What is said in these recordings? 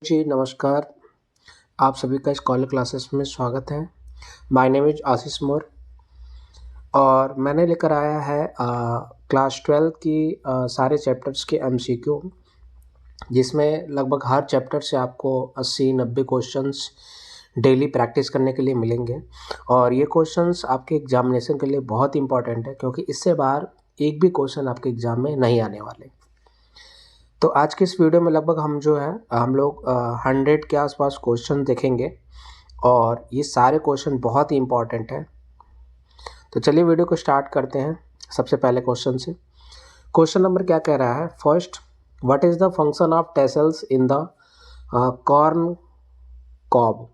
जी, नमस्कार। आप सभी का स्कॉलर क्लासेस में स्वागत है। माय नेम इज़ आशीष मोर और मैंने लेकर आया है क्लास 12 की सारे चैप्टर्स के एमसीक्यू, जिसमें लगभग हर चैप्टर से आपको 80-90 क्वेश्चंस डेली प्रैक्टिस करने के लिए मिलेंगे। और ये क्वेश्चंस आपके एग्जामिनेशन के लिए बहुत इंपॉर्टेंट है, क्योंकि इससे बाहर एक भी क्वेश्चन आपके एग्ज़ाम में नहीं आने वाले। तो आज के इस वीडियो में लगभग हम लोग 100 के आसपास क्वेश्चन देखेंगे और ये सारे क्वेश्चन बहुत ही इंपॉर्टेंट हैं। तो चलिए वीडियो को स्टार्ट करते हैं सबसे पहले क्वेश्चन से। क्वेश्चन नंबर क्या कह रहा है? First, what is the function of tassels in the corn cob?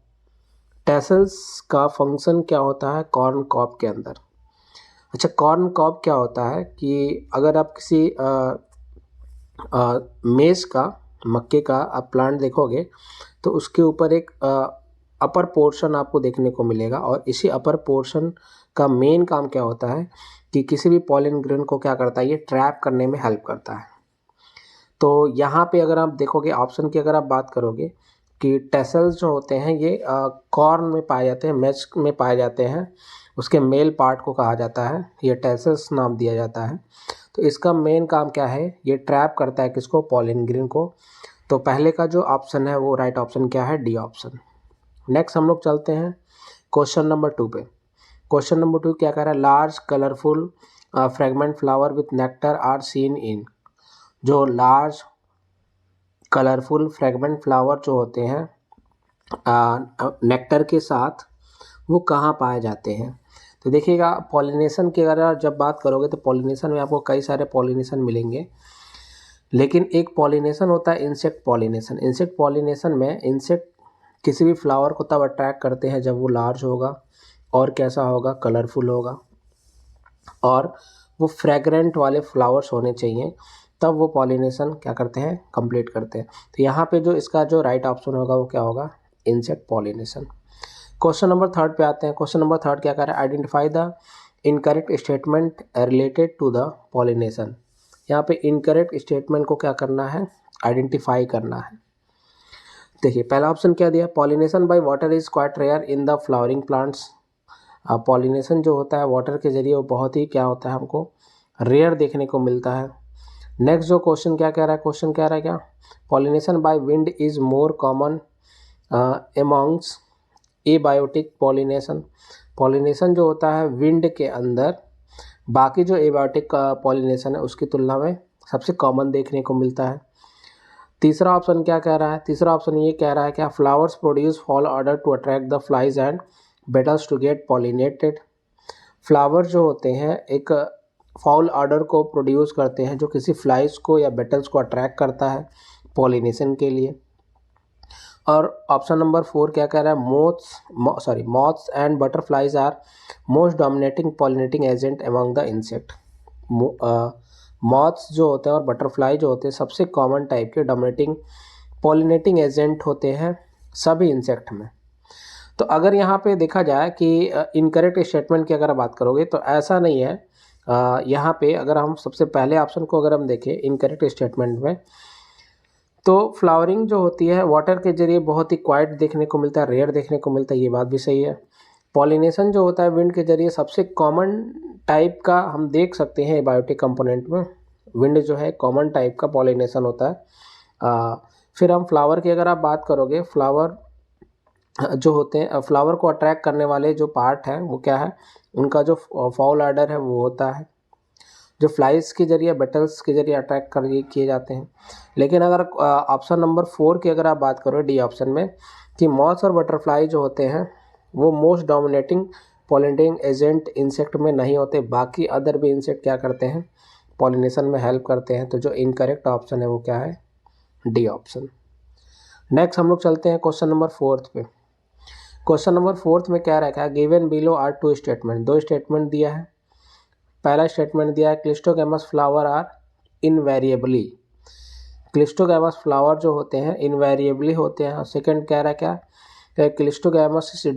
Tassels का फंक्शन क्या होता है कॉर्न कॉब के अंदर? अच्छा, कॉर्न कॉब क्या होता है कि अगर आप किसी मेज़ का, मक्के का आप प्लांट देखोगे तो उसके ऊपर एक अपर पोर्शन आपको देखने को मिलेगा, और इसी अपर पोर्शन का मेन काम क्या होता है कि किसी भी पॉलन ग्रेन को क्या करता है, ये ट्रैप करने में हेल्प करता है। तो यहाँ पे अगर आप देखोगे ऑप्शन की, अगर आप बात करोगे कि टेसल्स जो होते हैं ये कॉर्न में पाए जाते हैं, मेज में पाए जाते हैं, उसके मेल पार्ट को कहा जाता है, ये टेसल्स नाम दिया जाता है। तो इसका मेन काम क्या है, ये ट्रैप करता है किसको? पॉलन ग्रेन को। तो पहले का जो ऑप्शन है वो राइट ऑप्शन क्या है? D option. नेक्स्ट हम लोग चलते हैं क्वेश्चन नंबर 2 पे। क्वेश्चन नंबर 2 क्या कह रहा है? Large colourful fragment flower with nectar are seen in. जो लार्ज कलरफुल फ्रेगमेंट फ्लावर जो होते हैं नेक्टर के साथ, वो कहाँ पाए जाते हैं? तो देखिएगा, पॉलिनेशन की अगर आप जब बात करोगे तो पॉलिनेशन में आपको कई सारे पॉलिनेशन मिलेंगे, लेकिन एक पॉलिनेशन होता है इंसेक्ट पॉलिनेशन। इंसेक्ट पॉलिनेशन में इंसेक्ट किसी भी फ्लावर को तब अट्रैक्ट करते हैं जब वो लार्ज होगा, और कैसा होगा? कलरफुल होगा, और वो फ्रेगरेंट वाले फ्लावर्स होने चाहिए, तब वो पॉलिनेशन क्या करते हैं? कंप्लीट करते हैं। तो यहाँ पे जो इसका जो राइट ऑप्शन होगा वो क्या होगा? Insect pollination. क्वेश्चन नंबर 3 पे आते हैं। क्वेश्चन नंबर 3 क्या कह रहा है? Identify the incorrect statement related to the pollination. यहाँ पे इनकरेक्ट स्टेटमेंट को क्या करना है? आइडेंटिफाई करना है। देखिए, पहला ऑप्शन क्या दिया? Pollination by water is quite rare in the flowering plants. Pollination जो होता है वाटर के जरिए, वो बहुत ही क्या होता है, हमको रेयर देखने को मिलता है। नेक्स्ट जो क्वेश्चन क्या कह रहा है? क्वेश्चन कह रहा है क्या? Pollination by wind is more common amongst abiotic pollination. Pollination जो होता है विंड के अंदर, बाकी जो एबायोटिक पॉलिनेशन है उसकी तुलना में सबसे कॉमन देखने को मिलता है। तीसरा ऑप्शन क्या कह रहा है? तीसरा ऑप्शन ये कह रहा है क्या? Flowers produce foul odour to attract the flies and beetles to get pollinated. Flower जो होते हैं एक फॉल ऑर्डर को प्रोड्यूस करते हैं, जो किसी फ्लाइज को या बेटल्स को अट्रैक्ट करता है पॉलिनेशन के लिए। और ऑप्शन नंबर 4 क्या कह रहा है? Moths and butterflies are most dominating pollinating agent among the insect. Moths जो होते हैं और बटरफ्लाई जो होते हैं सबसे कॉमन टाइप के डोमिनेटिंग पॉलिनेटिंग एजेंट होते हैं सभी इंसेक्ट में। तो अगर यहाँ पे देखा जाए कि इनकरेक्ट स्टेटमेंट की अगर बात करोगे तो ऐसा नहीं है। यहाँ पे अगर हम सबसे पहले ऑप्शन को अगर हम देखें इनकरेक्ट स्टेटमेंट में, तो फ्लावरिंग जो होती है वाटर के जरिए बहुत ही क्वाइट देखने को मिलता है, रेयर देखने को मिलता है, ये बात भी सही है। पॉलिनेशन जो होता है विंड के जरिए सबसे कॉमन टाइप का हम देख सकते हैं बायोटिक कंपोनेंट में। विंड जो है कॉमन टाइप का पॉलिनेशन होता है। फिर हम फ्लावर की अगर आप बात करोगे, फ्लावर जो होते हैं, फ्लावर को अट्रैक्ट करने वाले जो पार्ट हैं वो क्या है? उनका जो फॉल आर्डर है वो होता है, जो फ्लाइज के जरिए, बेटल्स के जरिए अट्रैक्ट कर किए जाते हैं। लेकिन अगर ऑप्शन नंबर 4 की अगर आप बात करो, डी ऑप्शन में, कि मॉथ्स और बटरफ्लाई जो होते हैं वो most dominating pollinating agent insect में नहीं होते, बाकी अदर भी इंसेक्ट क्या करते हैं? पॉलिनेशन में हेल्प करते हैं। तो जो इनकरेक्ट ऑप्शन है वो क्या है? D option. नेक्स्ट हम लोग चलते हैं क्वेश्चन नंबर 4 पे। क्वेश्चन नंबर 4 में क्या रखा है? Given below are 2 statement. 2 statement दिया है। पहला स्टेटमेंट दिया है cleistogamous flower are invariably. Cleistogamous flower जो होते हैं इनवेरिएबली होते हैं। सेकंड कह रहा है क्या? Cleistogamous is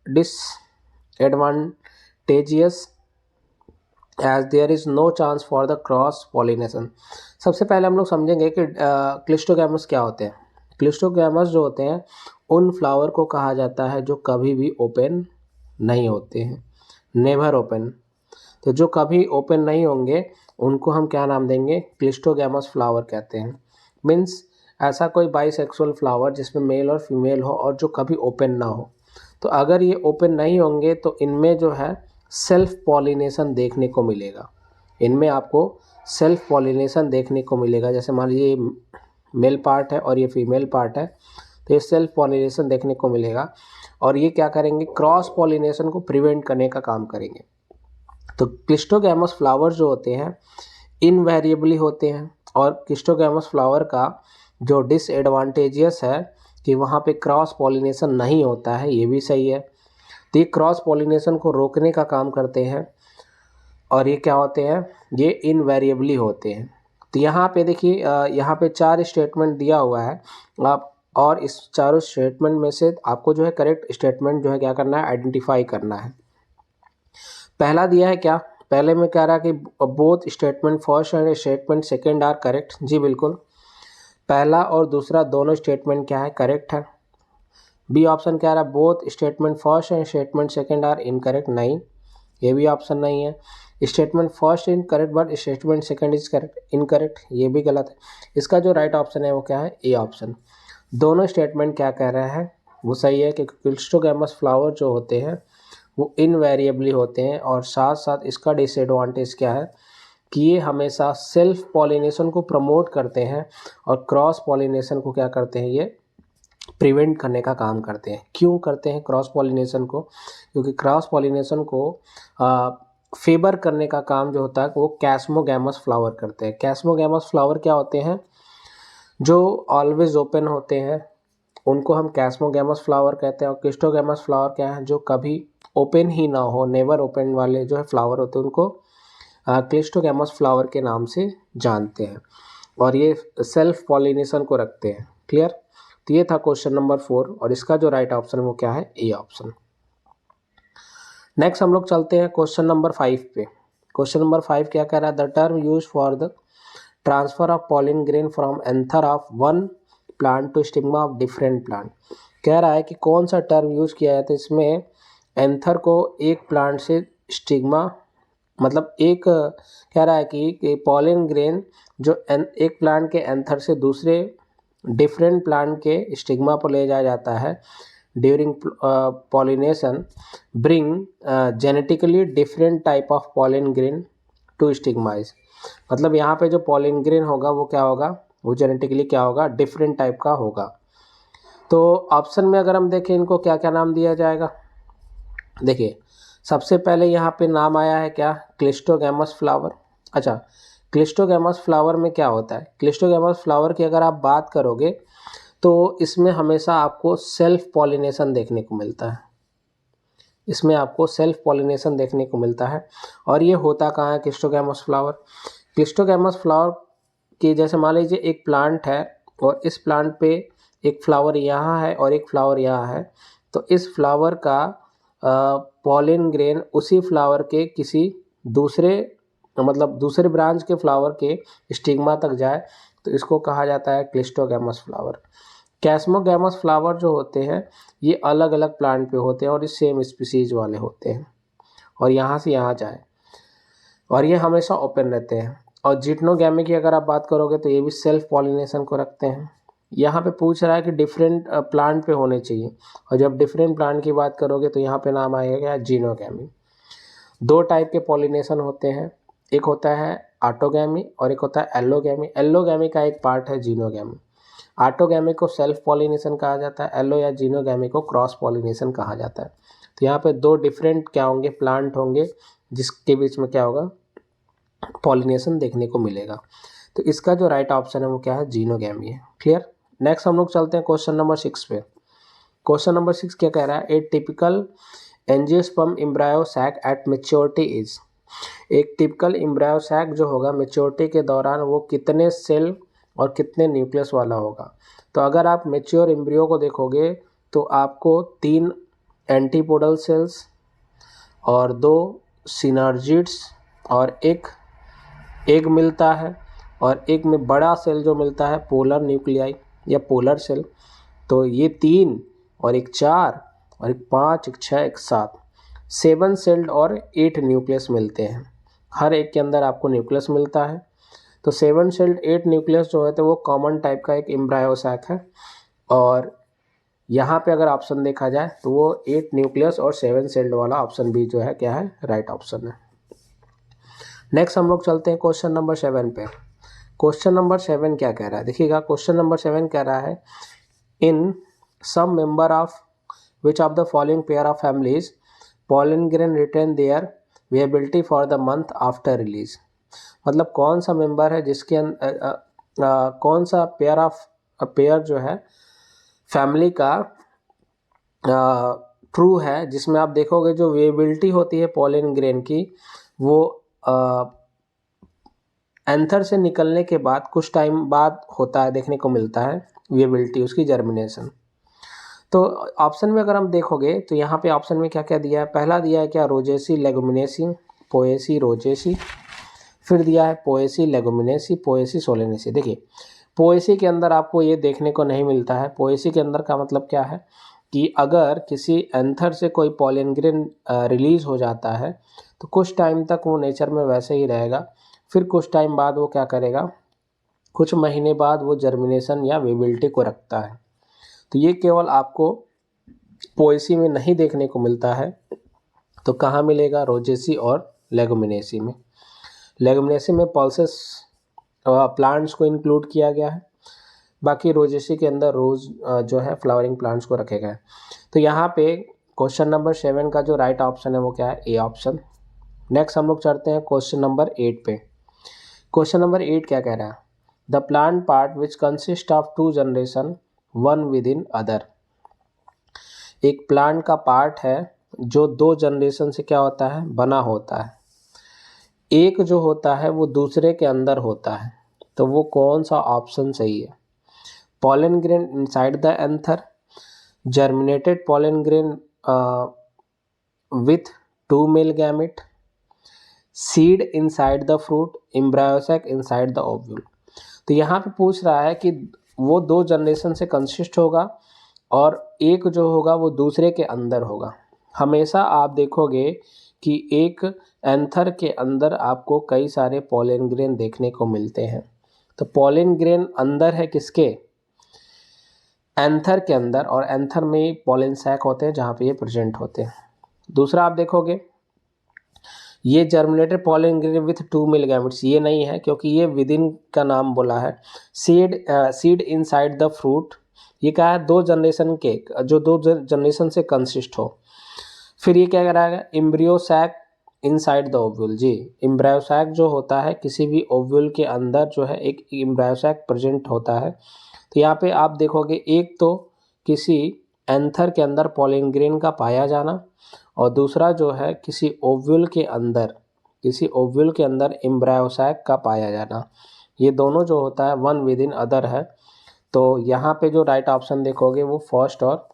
disadvantageous as there is no chance for the cross pollination. सबसे पहले हम लोग समझेंगे कि क्लिस्टोगैमस क्या होते हैं। क्लिस्टोगैमस जो होते हैं उन फ्लावर को कहा जाता है जो कभी भी ओपन नहीं होते हैं, नेवर ओपन। तो जो कभी ओपन नहीं होंगे उनको हम क्या नाम देंगे, क्लिस्टोगैमस फ्लावर कहते हैं। मीन्स ऐसा कोई बाइसेक्सुअल फ्लावर जिसमें मेल और फीमेल हो और जो कभी ओपन ना हो। तो अगर ये ओपन नहीं होंगे तो इनमें जो है सेल्फ पॉलिनेशन देखने को मिलेगा। इनमें आपको सेल्फ पॉलिनेशन देखने को मिलेगा। जैसे मान लीजिए मेल पार्ट है और ये फीमेल पार्ट है, तो ये सेल्फ पॉलिनेशन देखने को मिलेगा। और ये क्या करेंगे, क्रॉस पॉलिनेशन को प्रिवेंट करने का काम करेंगे। तो क्लिस्टोगैमस फ्लावर जो होते हैं इनवेरिएबली होते हैं। और क्लिस्टोगैमस फ्लावर का जो डिसएडवांटेजेस है कि वहाँ पे क्रॉस पॉलिनेशन नहीं होता है, ये भी सही है। तो ये क्रॉस पॉलिनेशन को रोकने का काम करते हैं। और ये क्या होते हैं, ये इनवेरिएबली होते हैं। तो यहाँ पे देखिए यहाँ पे 4 स्टेटमेंट दिया हुआ है आप, और इस चारों स्टेटमेंट में से आपको जो है करेक्ट स्टेटमेंट जो है क्या करना है, आइडेंटिफाई करना है। पहला दिया है क्या, पहले में कह रहा है कि both statement first and statement second are correct. जी बिल्कुल, पहला और दूसरा दोनों स्टेटमेंट क्या है, करेक्ट है। बी ऑप्शन कह रहा है both statement first and statement second are incorrect, नहीं, ये भी ऑप्शन नहीं है। Statement first is correct but statement second is correct, incorrect, ये भी गलत है। इसका जो राइट ऑप्शन है वो क्या है, ए ऑप्शन। दोनों स्टेटमेंट क्या कह रहे हैं, वो सही है कि क्लिस्टोगैमस फ्लावर जो होते हैं वो इनवेरिएबली होते हैं। और साथ साथ इसका डिसएडवांटेज क्या है कि ये हमेशा सेल्फ पॉलिनेशन को प्रमोट करते हैं और क्रॉस पॉलिनेशन को क्या करते हैं, ये प्रिवेंट करने का काम करते हैं। क्यों करते हैं क्रॉस पॉलिनेशन को, क्योंकि क्रॉस पॉलिनेशन को फेवर करने का काम जो होता है वो कैस्मोगैमस फ्लावर करते हैं। कैस्मोगैमस फ्लावर क्या होते हैं, जो ऑलवेज ओपन होते हैं उनको हम कैस्मोगैमस फ्लावर कहते हैं। और क्लिस्टोगैमस फ्लावर क्या है, जो कभी ओपन ही ना हो, नेवर ओपन वाले जो है फ्लावर होते हैं उनको क्लिस्टोगैमस फ्लावर के नाम से जानते हैं। और ये सेल्फ पॉलिनेशन को रखते हैं। क्लियर। तो ये था क्वेश्चन नंबर 4 और इसका जो राइट ऑप्शन है वो क्या है, ए ऑप्शन। नेक्स्ट हम लोग चलते हैं क्वेश्चन नंबर 5 पे। क्वेश्चन नंबर 5 क्या कह रहा है, the term use for the transfer of pollen grain from anther of one plant to stigma of different plant. कह रहा है कि कौन सा टर्म यूज किया जाता है इसमें, एंथर को एक प्लांट से स्टिग्मा, मतलब एक कह रहा है कि पॉलिन ग्रेन जो एक प्लांट के एंथर से दूसरे डिफरेंट प्लांट के स्टिग्मा पर ले जाया जाता है during pollination bring genetically different type of pollen grain to stigmas. मतलब यहाँ पे जो पॉलिन ग्रेन होगा वो क्या होगा, वो जेनेटिकली क्या होगा, डिफरेंट टाइप का होगा। तो ऑप्शन में अगर हम देखें इनको क्या क्या नाम दिया जाएगा, देखिए सबसे पहले यहाँ पे नाम आया है क्या, क्लिस्टोगैमस फ्लावर। अच्छा, क्लिस्टोगैमस फ्लावर में क्या होता है, क्लिस्टोगैमस फ्लावर की अगर आप बात करोगे तो इसमें हमेशा आपको सेल्फ पॉलिनेशन देखने को मिलता है। इसमें आपको सेल्फ पॉलिनेशन देखने को मिलता है। और ये होता कहाँ है क्लिस्टोगैमस फ्लावर, क्लिस्टोगैमस फ्लावर की जैसे मान लीजिए एक प्लांट है और इस प्लांट पे एक फ्लावर यहाँ है और एक फ्लावर यहाँ है। तो इस फ्लावर का पॉलिन ग्रेन उसी फ्लावर के किसी दूसरे, मतलब दूसरे ब्रांच के फ्लावर के स्टिग्मा तक जाए तो इसको कहा जाता है क्लिस्टोगैमस फ्लावर। कैस्मोगैमस फ्लावर जो होते हैं ये अलग अलग प्लांट पे होते हैं और इस सेम स्पीसीज वाले होते हैं और यहाँ से यहाँ जाए, और ये हमेशा ओपन रहते हैं। और जिटनोगैमी की अगर आप बात करोगे तो ये भी सेल्फ पॉलिनेशन को रखते हैं। यहाँ पे पूछ रहा है कि डिफरेंट प्लांट पे होने चाहिए, और जब डिफरेंट प्लांट की बात करोगे तो यहाँ पे नाम आएगा जिनोगैमी। 2 टाइप के पॉलिनेशन होते हैं, एक होता है ऑटोगैमी और एक होता है एल्लोगैमी। एल्लोगैमी का एक पार्ट है जिनोगैमी। ऑटोगैमी को सेल्फ पॉलिनेशन कहा जाता है, एल्लो या जिनोगैमी को क्रॉस पॉलिनेशन कहा जाता है। तो यहाँ पे 2 डिफरेंट क्या होंगे, प्लांट होंगे जिसके बीच में क्या होगा, पॉलिनेशन देखने को मिलेगा। तो इसका जो राइट ऑप्शन है वो क्या है, जिनोगैमी है। क्लियर। नेक्स्ट हम लोग चलते हैं क्वेश्चन नंबर 6 पे। क्वेश्चन नंबर 6 क्या कह रहा है, a typical angiosperm embryo sac at maturity is. एक टिपिकल एम्ब्रायो सैक जो होगा मैच्योरिटी के दौरान वो कितने सेल और कितने न्यूक्लियस वाला होगा। तो अगर आप मैच्योर एम्ब्रियो को देखोगे तो आपको 3 एंटीपोडल सेल्स और 2 सिनर्जिड्स और एक एग मिलता है, और एक में बड़ा सेल जो मिलता है पोलर न्यूक्लियाई, या पोलर सेल। तो ये 3 और एक 4 और एक 5, एक 6, एक 7, 7 सेल्ड और 8 न्यूक्लियस मिलते हैं। हर एक के अंदर आपको न्यूक्लियस मिलता है। तो 7 सेल्ड 8 न्यूक्लियस जो है तो वो कॉमन टाइप का एक एम्ब्रायो सैक है। और यहाँ पे अगर ऑप्शन देखा जाए तो वो 8 न्यूक्लियस और 7 सेल्ड वाला ऑप्शन भी जो है क्या है, राइट ऑप्शन है। नेक्स्ट हम लोग चलते हैं क्वेश्चन नंबर 7 पे। क्वेश्चन नंबर 7 क्या कह रहा है, देखिएगा क्वेश्चन नंबर 7 कह रहा है in some member of which of the following pair of families pollen grain retain their viability for the month after release। मतलब कौन सा मेंबर है जिसके कौन सा पेयर जो है फैमिली का ट्रू है, जिसमें आप देखोगे जो विएबिलिटी होती है पॉलन ग्रेन की वो एंथर से निकलने के बाद कुछ टाइम बाद होता है, देखने को मिलता है विएबिलिटी उसकी जर्मिनेशन। तो ऑप्शन में अगर हम देखोगे तो यहाँ पे ऑप्शन में क्या क्या दिया है, पहला दिया है क्या रोजेसी लेगुमिनेसी पोएसी रोजेसी, फिर दिया है पोएसी लेगुमिनेसी पोएसी सोलेनेसी। देखिए पोएसी के अंदर आपको ये देखने को नहीं मिलता है। पोएसी के अंदर का मतलब क्या है कि अगर किसी एंथर से कोई पॉलन ग्रेन रिलीज हो जाता है तो कुछ टाइम तक वो नेचर में वैसे ही रहेगा, फिर कुछ टाइम बाद वो क्या करेगा, कुछ महीने बाद वो जर्मिनेशन या विबिलिटी को रखता है। तो ये केवल आपको पोएसी में नहीं देखने को मिलता है, तो कहाँ मिलेगा, रोजेसी और लेगुमिनेसी में। लेगुमिनेसी में पल्सेस प्लांट्स को इंक्लूड किया गया है, बाकी रोजेसी के अंदर रोज जो है फ्लावरिंग प्लांट्स को रखे गए हैं। तो यहाँ पे क्वेश्चन नंबर 7 का जो राइट ऑप्शन है वो क्या है, ए ऑप्शन। नेक्स्ट हम लोग चलते हैं क्वेश्चन नंबर 8 पे। क्वेश्चन नंबर 8 क्या कह रहा है, the plant part which consist of 2 generation one with in other. एक प्लांट का पार्ट है जो 2 जनरेशन से क्या होता है, बना होता है। एक जो होता है वो दूसरे के अंदर होता है, तो वो कौन सा ऑप्शन सही है, pollen grain inside the anther, germinated pollen grain with 2 male gamete, seed inside the fruit, embryo sac inside the ovule। तो यहाँ पे पूछ रहा है कि वो 2 जनरेशन से कंसिस्ट होगा और एक जो होगा वो दूसरे के अंदर होगा। हमेशा आप देखोगे कि एक एंथर के अंदर आपको कई सारे पॉलन ग्रेन देखने को मिलते हैं। तो पॉलन ग्रेन अंदर है किसके, एंथर के अंदर, और एंथर में पॉलन सैक होते हैं जहाँ पे ये प्रेजेंट होते हैं। दूसरा आप देखोगे ये germinated pollen grain with 2 male gametes, ये नहीं है क्योंकि ये विद इन का नाम बोला है। सीड इनसाइड द फ्रूट, ये क्या है, 2 जनरेशन के, जो 2 जनरेशन से कंसिस्ट हो। फिर ये क्या कराएगा, embryo sac inside the ovule. जी, एम्ब्रायो सैक जो होता है किसी भी ओव्यूल के अंदर जो है एक एम्ब्रायो सैक प्रेजेंट होता है। तो यहाँ पे आप देखोगे एक तो किसी एंथर के अंदर पॉलन ग्रेन का पाया जाना, और दूसरा जो है किसी ओव्यूल के अंदर एम्ब्रायो सैक का पाया जाना। ये दोनों जो होता है वन विद इन अदर है। तो यहाँ पे जो राइट ऑप्शन देखोगे वो फर्स्ट और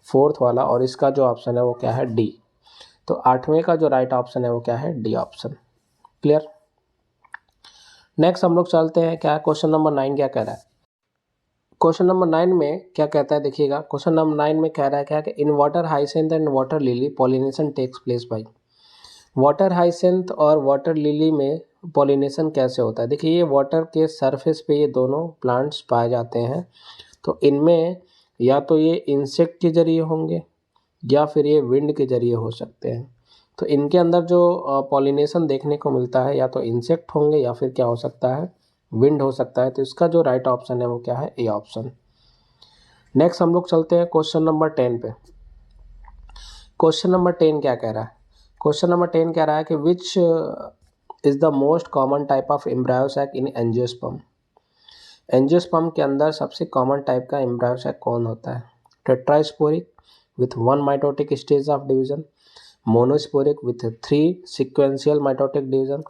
फोर्थ वाला, और इसका जो ऑप्शन है वो क्या है, डी। तो 8वें का जो राइट ऑप्शन है वो क्या है, डी ऑप्शन। क्लियर। नेक्स्ट हम लोग चलते हैं, क्या क्वेश्चन नंबर 9 क्या कह रहा है। क्वेश्चन नंबर 9 में क्या कहता है, देखिएगा क्वेश्चन नंबर 9 में कह रहा है क्या कि in water hyacinth and water lily pollination takes place by. Water hyacinth और वाटर लिली में पॉलिनेशन कैसे होता है। देखिए ये वाटर के सरफेस पे ये दोनों प्लांट्स पाए जाते हैं, तो इनमें या तो ये इंसेक्ट के जरिए होंगे या फिर ये विंड के जरिए हो सकते हैं। तो इनके अंदर जो पॉलिनेशन देखने को मिलता है या तो इंसेक्ट होंगे या फिर क्या हो सकता है, विंड हो सकता है। तो इसका जो राइट ऑप्शन है वो क्या है, ए ऑप्शन। नेक्स्ट हम लोग चलते हैं क्वेश्चन नंबर 10 पे। क्वेश्चन नंबर 10 क्या कह रहा है, क्वेश्चन नंबर 10 कह रहा है कि which is the most common type of embryo sac in angiosperm. Angiosperm के अंदर सबसे कॉमन टाइप का एम्ब्रायो सैक कौन होता है, tetrasporic with 1 mitotic stage of division, monosporic with 3 sequential mitotic division,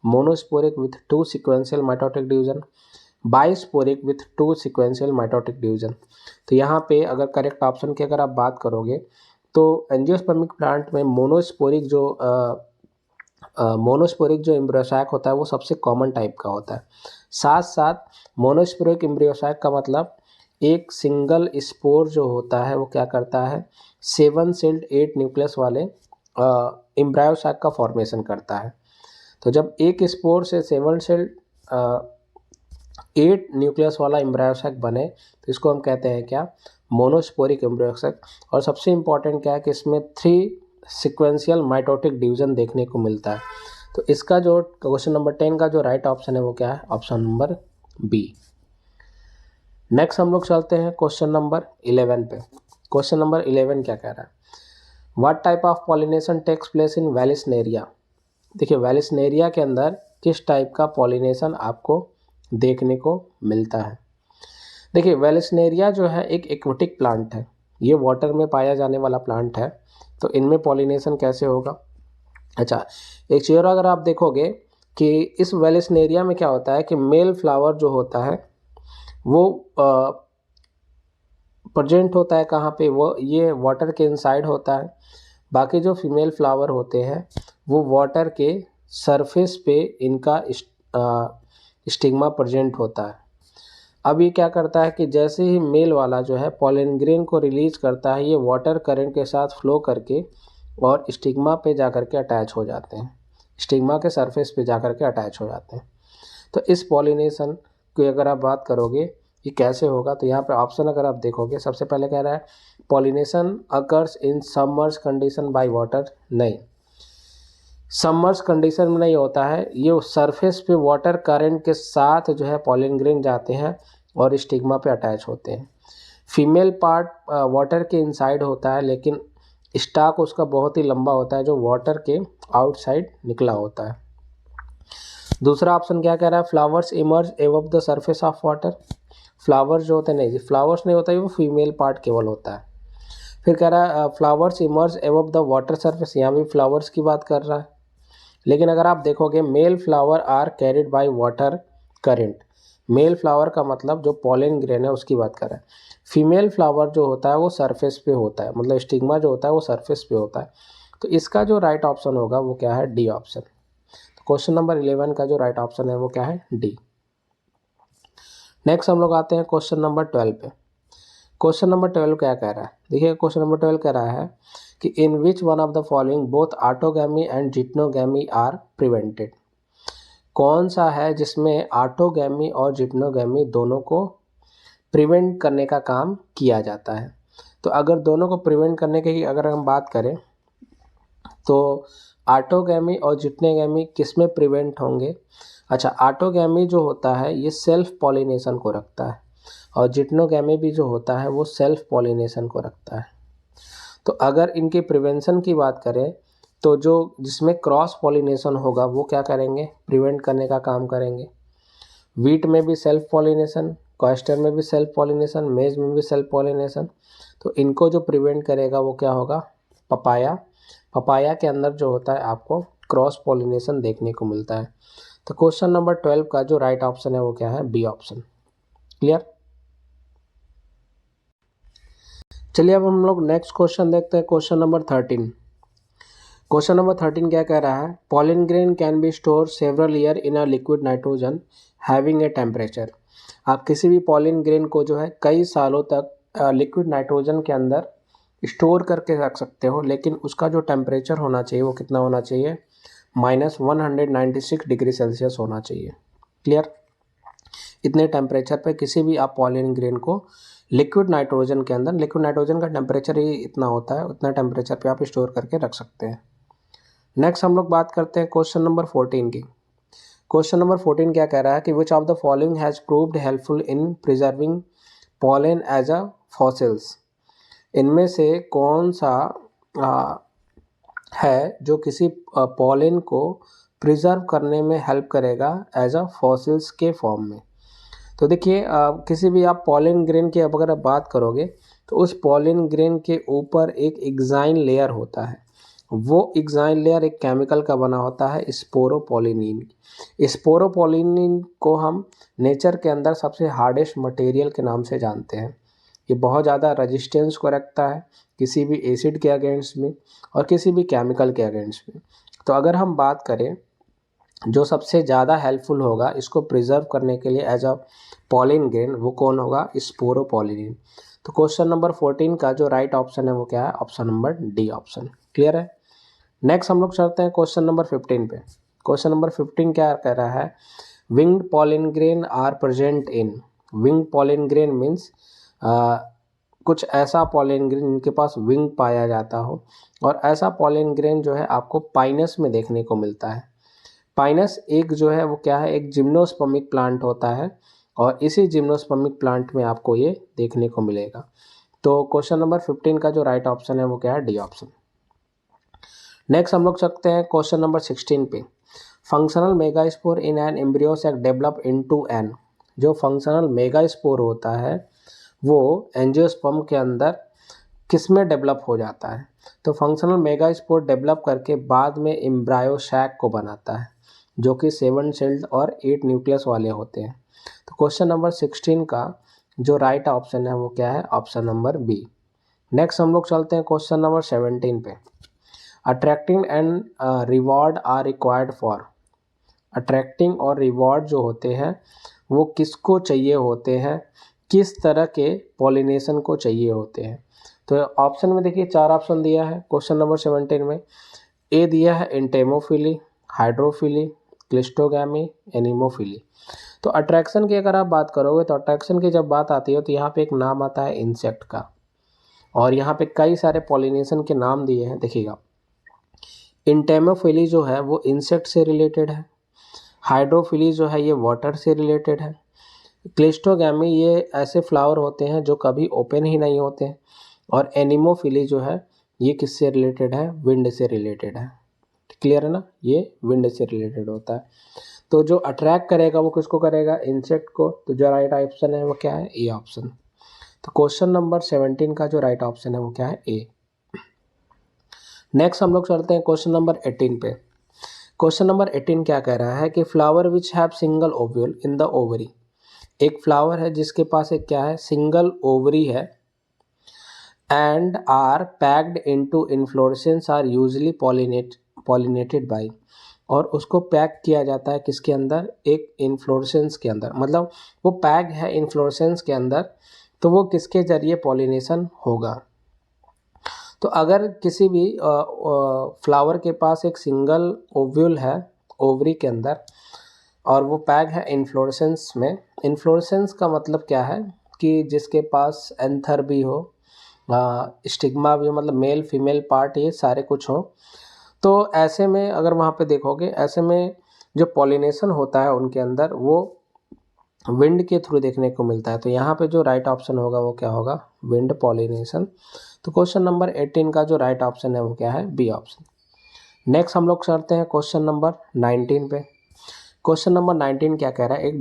monosporic with 2 sequential mitotic division, bisporic with 2 sequential mitotic division. तो यहाँ पे अगर करेक्ट ऑप्शन की अगर आप बात करोगे तो एंजियोस्पर्मिक प्लांट में मोनोस्पोरिक जो एम्ब्रियो सैक होता है वो सबसे कॉमन टाइप का होता है। साथ साथ मोनोस्पोरिक एम्ब्रियो सैक का मतलब एक सिंगल स्पोर जो होता है वो क्या करता है, 7 सेल्ड 8 न्यूक्लियस वाले एम्ब्रायो सैक का फॉर्मेशन करता है। तो जब एक स्पोर से 7 सेल्ड 8 न्यूक्लियस वाला एम्ब्रायो सैक बने तो इसको हम कहते हैं क्या, मोनोस्पोरिक एम्ब्रायो सैक। और सबसे इम्पॉर्टेंट क्या है कि इसमें 3 सिक्वेंशियल माइटोटिक डिवीजन देखने को मिलता है। तो इसका जो क्वेश्चन नंबर 10 का जो राइट ऑप्शन है वो क्या है, ऑप्शन नंबर बी। नेक्स्ट हम लोग चलते हैं क्वेश्चन नंबर 11 पे। क्वेश्चन नंबर 11 क्या कह रहा है, what type of pollination takes place in vallisneria. देखिए वेलिस्नेरिया के अंदर किस टाइप का पॉलिनेशन आपको देखने को मिलता है। देखिए वेलिस्नेरिया जो है एक एक्वेटिक प्लांट है, ये वाटर में पाया जाने वाला प्लांट है। तो इनमें पॉलिनेशन कैसे होगा। अच्छा, एक चीज़ और अगर आप देखोगे कि इस वेलिस्नेरिया में क्या होता है कि मेल फ्लावर जो होता है वो प्रेजेंट होता है कहाँ पे, वो ये वाटर के इनसाइड होता है। बाकी जो फीमेल फ्लावर होते हैं वो वाटर के सरफेस पे इनका स्टिग्मा प्रेजेंट होता है। अब ये क्या करता है कि जैसे ही मेल वाला जो है पॉलन ग्रेन को रिलीज करता है, ये वाटर करंट के साथ फ्लो करके और स्टिग्मा पे जा कर के अटैच हो जाते हैं, स्टिग्मा के सरफेस पे जा कर के अटैच हो जाते हैं। तो इस पॉलिनेशन की अगर आप बात करोगे ये कैसे होगा, तो यहाँ पे ऑप्शन अगर आप देखोगे सबसे पहले कह रहा है pollination occurs in submerge condition by water. नहीं, सबमर्ज कंडीशन में नहीं होता है, ये सरफेस पे वाटर करंट के साथ जो है पॉलन ग्रेन जाते हैं और स्टिग्मा पे अटैच होते हैं। फीमेल पार्ट वाटर के इनसाइड होता है लेकिन स्टाक उसका बहुत ही लंबा होता है जो वाटर के आउटसाइड निकला होता है। दूसरा ऑप्शन क्या कह रहा है, flowers emerge above the surface of water. Flowers जो होते हैं, नहीं जी फ्लावर्स नहीं होता है, वो फीमेल पार्ट केवल होता है। फिर कह रहा है flowers emerge above the water surface, यहाँ भी फ्लावर्स की बात कर रहा है। लेकिन अगर आप देखोगे male flower are carried by water current, male flower का मतलब जो पॉलन ग्रेन है उसकी बात कर रहा है। फीमेल फ्लावर जो होता है वो सरफेस पे होता है, मतलब स्टिग्मा जो होता है वो सरफेस पे होता है। तो इसका जो राइट ऑप्शन होगा वो क्या है, डी ऑप्शन। तो क्वेश्चन नंबर 11 का जो राइट ऑप्शन है वो क्या है, डी। नेक्स्ट हम लोग आते हैं क्वेश्चन नंबर 12 पे। क्वेश्चन नंबर 12 क्या कह रहा है, देखिए क्वेश्चन नंबर 12 कह रहा है कि in which one of the following both autogamy and geitonogamy are prevented. कौन सा है जिसमें ऑटोगैमी और जिटनोगैमी दोनों को प्रिवेंट करने का काम किया जाता है। तो अगर दोनों को प्रिवेंट करने की अगर हम बात करें तो ऑटोगैमी और जिटनोगैमी किस में प्रिवेंट होंगे। अच्छा, ऑटोगैमी जो होता है ये सेल्फ पॉलिनेशन को रखता है और जिटनोगैमी भी जो होता है वो सेल्फ पॉलिनेशन को रखता है। तो अगर इनके प्रिवेंशन की बात करें तो जो जिसमें क्रॉस पॉलिनेशन होगा वो क्या करेंगे, प्रिवेंट करने का काम करेंगे। वीट में भी सेल्फ पॉलिनेशन, कॉस्टर में भी सेल्फ पॉलिनेशन, मेज में भी सेल्फ पॉलिनेशन। तो इनको जो प्रिवेंट करेगा वो क्या होगा, पपाया। पपाया के अंदर जो होता है आपको क्रॉस पॉलिनेशन देखने को मिलता है। तो क्वेश्चन नंबर 12 का जो राइट ऑप्शन है वो क्या है, बी ऑप्शन। क्लियर। चलिए अब हम लोग नेक्स्ट क्वेश्चन देखते हैं, क्वेश्चन नंबर 13। क्वेश्चन नंबर 13 क्या कह रहा है, pollen grain can be store several year in a liquid nitrogen having a temperature. आप किसी भी पॉलन ग्रेन को जो है कई सालों तक लिक्विड नाइट्रोजन के अंदर स्टोर करके रख सकते हो, लेकिन उसका जो टेम्परेचर होना चाहिए वो कितना होना चाहिए, -196 डिग्री सेल्सियस होना चाहिए। क्लियर। इतने टेम्परेचर पे किसी भी आप पॉलन ग्रेन को लिक्विड नाइट्रोजन के अंदर, लिक्विड नाइट्रोजन का टेम्परेचर ही इतना होता है, उतना टेम्परेचर पे आप स्टोर करके रख सकते हैं। नेक्स्ट हम लोग बात करते हैं क्वेश्चन नंबर 14 की। क्वेश्चन नंबर 14 क्या कह रहा है कि which of the following has proved helpful in preserving pollen as a fossils. इनमें से कौन सा है जो किसी पॉलन को प्रिजर्व करने में हेल्प करेगा एज अ फॉसिल्स के फॉर्म में। तो देखिए किसी भी आप पॉलन ग्रेन की अगर आप बात करोगे तो उस पॉलन ग्रेन के ऊपर एक एग्जाइन लेयर होता है, वो एग्जाइन लेयर एक केमिकल का बना होता है स्पोरोपोलिनिन। स्पोरोपोलिनिन को हम नेचर के अंदर सबसे हार्डेस्ट मटेरियल के नाम से जानते हैं। ये बहुत ज़्यादा रेजिस्टेंस को रखता है किसी भी एसिड के अगेंस्ट में और किसी भी केमिकल के अगेंस्ट में। तो अगर हम बात करें जो सबसे ज़्यादा हेल्पफुल होगा इसको प्रिजर्व करने के लिए एज अ पॉलिन ग्रेन, वो कौन होगा? स्पोरोपॉलिनिन। तो क्वेश्चन नंबर 14 का जो राइट ऑप्शन है वो क्या है? Option number D option. Clear है? नेक्स्ट हम लोग चलते हैं क्वेश्चन नंबर 15 पे। क्वेश्चन नंबर 15 क्या कह रहा है? Winged pollen grain are present in. Wing pollen grain means कुछ ऐसा पॉलिन ग्रेन जिनके पास विंग पाया जाता हो, और ऐसा पॉलिन ग्रेन जो है आपको पाइनस में देखने को मिलता है। पाइनस एक जो है वो क्या है? एक जिम्नोस्पर्मिक प्लांट होता है, और इसी जिम्नोस्पर्मिक प्लांट में आपको ये देखने को मिलेगा। तो क्वेश्चन नंबर 15 का जो राइट ऑप्शन है वो क्या है? D option. नेक्स्ट हम लोग चलते हैं क्वेश्चन नंबर 16 पे। Functional megaspore in an embryo sac develop into an. जो फंक्शनल मेगास्पोर होता है वो एंजियोस्पर्म के अंदर किस में डेवलप हो जाता है? तो फंक्शनल मेगास्पोर डेवलप करके बाद में एम्ब्रायो सैक को बनाता है, जो कि 7 सेल्ड और 8 न्यूक्लियस वाले होते हैं। तो क्वेश्चन नंबर 16 का जो राइट ऑप्शन है वो क्या है? Option number B. नेक्स्ट हम लोग चलते हैं क्वेश्चन नंबर 17 पे। Attracting and reward are required for. Attracting और रिवॉर्ड जो होते हैं वो किसको चाहिए होते हैं? किस तरह के पॉलिनेशन को चाहिए होते हैं? तो ऑप्शन में देखिए 4 ऑप्शन दिया है क्वेश्चन नंबर 17 में। ए दिया है एंटेमोफिली, हाइड्रोफिली, क्लिस्टोगैमी, एनीमोफिली। तो अट्रैक्शन की अगर आप बात करोगे तो अट्रैक्शन की जब बात आती है तो यहाँ पे एक नाम आता है इंसेक्ट का, और यहाँ पे कई सारे पॉलिनेशन के नाम दिए हैं। देखिएगा, इंटेमोफिली जो है वो इंसेक्ट से रिलेटेड है, हाइड्रोफिली जो है ये वाटर से रिलेटेड है, क्लिस्टोगैमी ये ऐसे फ्लावर होते हैं जो कभी ओपन ही नहीं होते हैं, और एनिमोफिली जो है ये किससे रिलेटेड है? विंड से रिलेटेड है। क्लियर है ना? ये विंड से रिलेटेड होता है। तो जो अट्रैक्ट करेगा वो किसको करेगा? इंसेक्ट को। तो जो राइट ऑप्शन है वो क्या है? A option. तो क्वेश्चन नंबर 17 का जो राइट ऑप्शन है वो क्या है? ए। नेक्स्ट हम लोग चलते हैं क्वेश्चन नंबर 18 पे। क्वेश्चन नंबर 18 क्या कह रहा है कि flower which have single ovule in the ovary. एक फ्लावर है जिसके पास एक क्या है? सिंगल ओवरी है, and are packed into inflorescence are usually pollinated by. और उसको पैक किया जाता है किसके अंदर? एक इन्फ्लोरेसेंस के अंदर। मतलब वो पैक है इन्फ्लोरेसेंस के अंदर, तो वो किसके जरिए पॉलिनेशन होगा? तो अगर किसी भी फ्लावर के पास एक सिंगल ओव्यूल है ओवरी के अंदर, और वो पैक है इन्फ्लोरेसेंस में। इन्फ्लोरेसेंस का मतलब क्या है? कि जिसके पास एंथर भी हो, स्टिग्मा भी हो, मतलब मेल फीमेल पार्ट ये सारे कुछ हो। तो ऐसे में अगर वहाँ पे देखोगे, ऐसे में जो पॉलिनेशन होता है उनके अंदर वो विंड के थ्रू देखने को मिलता है। तो यहाँ पे जो राइट ऑप्शन होगा वो क्या होगा? Wind pollination. तो क्वेश्चन नंबर 18 का जो राइट ऑप्शन है वो क्या है? B option. नेक्स्ट हम लोग चलते हैं क्वेश्चन नंबर 19 पे। क्वेश्चन नंबर 19 क्या कह रहा है? एक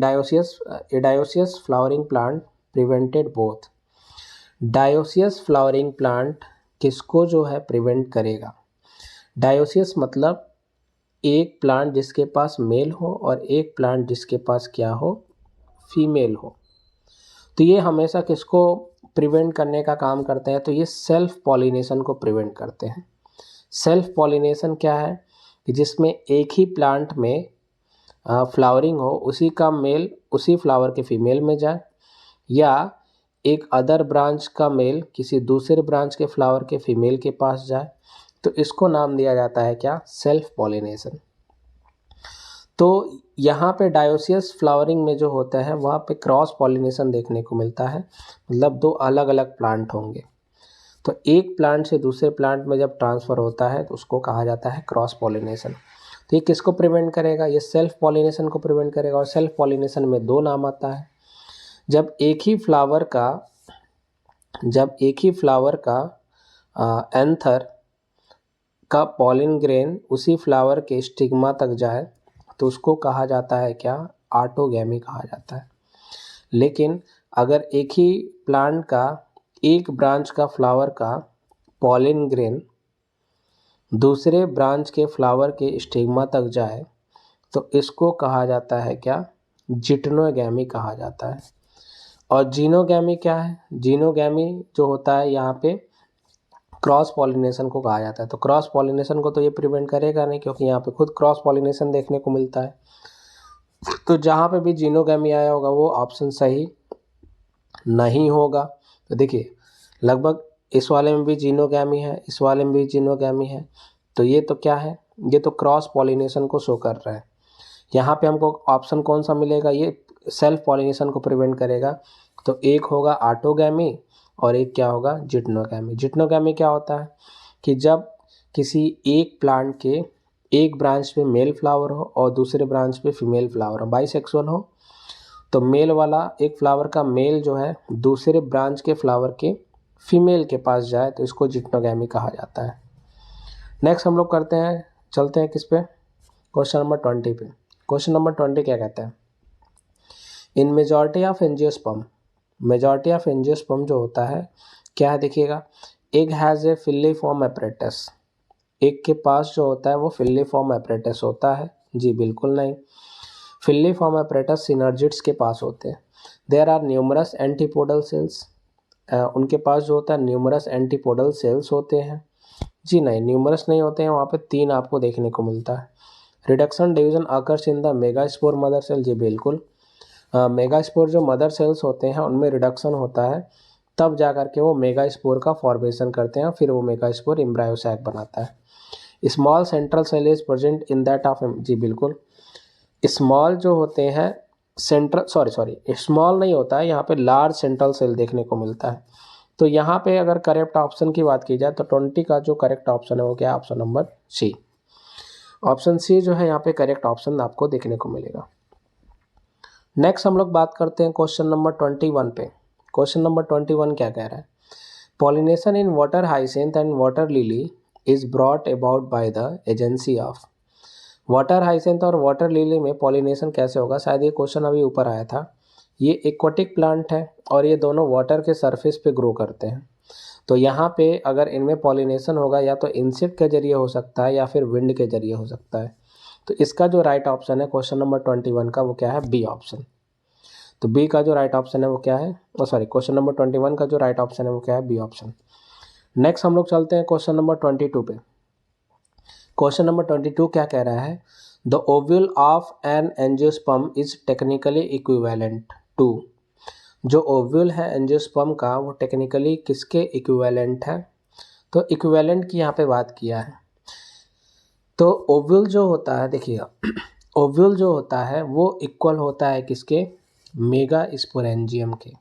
dioecious flowering plant prevented both. Dioecious flowering plant किसको जो है प्रिवेंट करेगा? डायोसियस मतलब एक प्लांट जिसके पास मेल हो और एक प्लांट जिसके पास क्या हो? फीमेल हो। तो ये हमेशा किसको प्रिवेंट करने का काम करते हैं? तो ये सेल्फ पॉलिनेशन को प्रिवेंट करते हैं। सेल्फ पॉलिनेशन क्या है? कि जिसमें एक ही प्लांट में फ्लावरिंग हो, उसी का मेल उसी फ्लावर के फीमेल में जाए, या एक अदर ब्रांच का मेल किसी दूसरे ब्रांच के फ्लावर के फीमेल के पास जाए, तो इसको नाम दिया जाता है क्या? Self pollination. तो यहाँ पे डायोसियस फ्लावरिंग में जो होता है वहाँ पे क्रॉस पॉलिनेशन देखने को मिलता है, मतलब दो अलग अलग प्लांट होंगे। तो एक प्लांट से दूसरे प्लांट में जब ट्रांसफ़र होता है तो उसको कहा जाता है क्रॉस पॉलिनेशन। तो ये किसको प्रिवेंट करेगा? ये सेल्फ पॉलिनेशन को प्रिवेंट करेगा। और सेल्फ पॉलिनेशन में दो नाम आता है। जब एक ही फ्लावर का एंथर का पॉलिन ग्रेन उसी फ्लावर के स्टिग्मा तक जाए तो उसको कहा जाता है क्या? ऑटोगैमी कहा जाता है। लेकिन अगर एक ही प्लांट का एक ब्रांच का फ्लावर का पॉलिन ग्रेन दूसरे ब्रांच के फ्लावर के स्टिग्मा तक जाए तो इसको कहा जाता है क्या? जिटनोगैमी कहा जाता है। और जीनोगैमी क्या है? जीनोगैमी जो होता है यहाँ पे क्रॉस पॉलिनेशन को कहा जाता है। तो क्रॉस पॉलिनेशन को तो ये प्रिवेंट करेगा नहीं, क्योंकि यहाँ पे खुद क्रॉस पॉलिनेशन देखने को मिलता है। तो जहाँ पे भी जीनोगैमी आया होगा वो ऑप्शन सही नहीं होगा। तो देखिए लगभग इस वाले में भी जीनोगैमी है, इस वाले में भी जीनोगैमी है, तो ये तो क्या है, ये तो क्रॉस पॉलिनेशन को शो कर रहा है। यहाँ पे हमको ऑप्शन कौन सा मिलेगा, ये सेल्फ पॉलिनेशन को प्रिवेंट करेगा। तो एक होगा ऑटोगैमी और एक क्या होगा, जिटनोगैमी। जिटनोगैमी क्या होता है कि जब किसी एक प्लांट के एक ब्रांच पे मेल फ्लावर हो और दूसरे ब्रांच पे फीमेल फ्लावर हो, बाइसेक्सुअल हो, तो मेल वाला एक फ्लावर का मेल जो है दूसरे ब्रांच के फ्लावर के फीमेल के पास जाए, तो इसको जिटनोगैमी कहा जाता है। नेक्स्ट हम लोग चलते हैं किस पे, क्वेश्चन नंबर 20 पे। क्वेश्चन नंबर 20 क्या कहता है, in majority of angiosperm, majority of angiosperm जो होता है क्या है, देखिएगा, egg has a filiform apparatus, egg के पास जो होता है वो फिलिफॉर्म एपरेटस होता है, जी बिल्कुल नहीं। फिलिफॉर्म एपरेटस सिनर्जिड्स के पास होते हैं। There are numerous antipodal cells, उनके पास जो होता है न्यूमरस एंटीपोडल सेल्स होते हैं, जी नहीं, न्यूमरस नहीं होते हैं, वहाँ पे 3 आपको देखने को मिलता है। Reduction division occurs in the megaspore mother cell, जी बिल्कुल, मेगास्पोर जो मदर सेल्स होते हैं उनमें रिडक्शन होता है, तब जा कर के वो मेगास्पोर का फॉर्मेशन करते हैं, फिर वो मेगास्पोर एम्ब्रायो सैक बनाता है। Small central cell is present in that of, जी बिल्कुल, स्मॉल जो होते हैं स्मॉल नहीं होता है, यहाँ पे लार्ज सेंट्रल सेल देखने को मिलता है। तो यहाँ पे अगर करेक्ट ऑप्शन की बात की जाए तो 20 का जो करेक्ट ऑप्शन है वो क्या है, option number C. Option C जो है यहाँ पे करेक्ट ऑप्शन आपको देखने को मिलेगा। नेक्स्ट हम लोग बात करते हैं क्वेश्चन नंबर 21 पे। क्वेश्चन नंबर 21 क्या कह रहा है, pollination in water hyacinth and water lily is brought about by the agency of. Water hyacinth और वाटर लिली में पॉलिनेशन कैसे होगा, शायद ये क्वेश्चन अभी ऊपर आया था। ये एक्वाटिक प्लांट है और ये दोनों वाटर के सरफेस पे ग्रो करते हैं। तो यहाँ पे अगर इनमें पॉलिनेशन होगा या तो इंसेक्ट के जरिए हो सकता है या फिर विंड के जरिए हो सकता है। तो इसका जो राइट ऑप्शन है क्वेश्चन नंबर 21 का वो क्या है, बी ऑप्शन। तो बी का जो राइट ऑप्शन है वो क्या है, क्वेश्चन नंबर 21 का जो राइट ऑप्शन है वो क्या है, बी ऑप्शन। नेक्स्ट हम लोग चलते हैं क्वेश्चन नंबर 22 पे। क्वेश्चन नंबर 22 क्या कह रहा है, the ovule of an angiosperm is technically equivalent to. जो ओव्यूल है एंजियोस्पर्म का वो टेक्निकली किसके इक्विवेलेंट है, तो इक्विवेलेंट की यहाँ पे बात किया है। तो ओव्यूल जो होता है, देखिएगा, ओव्यूल जो होता है वो इक्वल होता है किसके, मेगा स्पोरेंजियम के।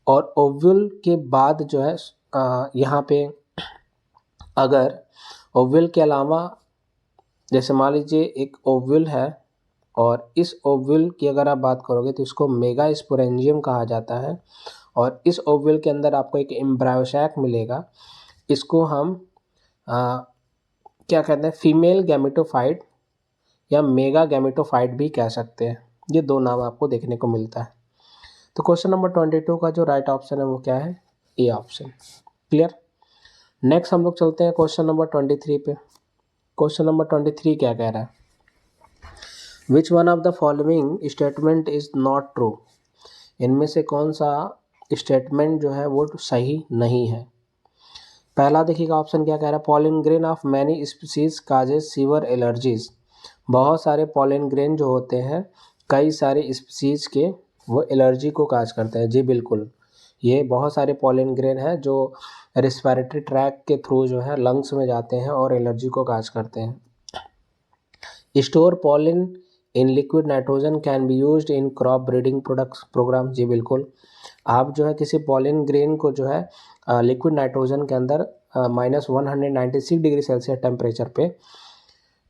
और ओव्यूल के बाद जो है यहाँ पे अगर ओव्यूल के अलावा, जैसे मान लीजिए एक ओव्यूल है और इस ओव्यूल की अगर आप बात करोगे तो इसको मेगा स्पोरेंजियम कहा जाता है, और इस ओव्यूल के अंदर आपको एक एम्ब्रायो सैक मिलेगा, इसको हम क्या कहते हैं, फीमेल गैमेटोफाइट या मेगा गैमेटोफाइट भी कह सकते हैं। ये 2 नाम आपको देखने को मिलता है। तो क्वेश्चन नंबर 22 का जो राइट ऑप्शन है वो क्या है, ए ऑप्शन। क्लियर। नेक्स्ट हम लोग चलते हैं क्वेश्चन नंबर 23 पे। क्वेश्चन नंबर 23 क्या कह रहा है, which one of the following statement is not true. इनमें से कौन सा स्टेटमेंट जो है वो सही नहीं है। पहला देखिएगा ऑप्शन क्या कह रहा है, pollen grain of many species causes sewer allergies. बहुत सारे पॉलन ग्रेन जो होते हैं कई सारे स्पीसीज के वो एलर्जी को काज करते हैं, जी बिल्कुल, ये बहुत सारे पॉलन ग्रेन हैं जो रेस्पिरेटरी ट्रैक के थ्रू जो है लंग्स में जाते हैं और एलर्जी को काज करते हैं। Store pollen in liquid nitrogen can be used in crop breeding products program, जी बिल्कुल, आप जो है किसी पॉलन ग्रेन को जो है लिक्विड नाइट्रोजन के अंदर -196 डिग्री सेल्सियस टेम्परेचर पे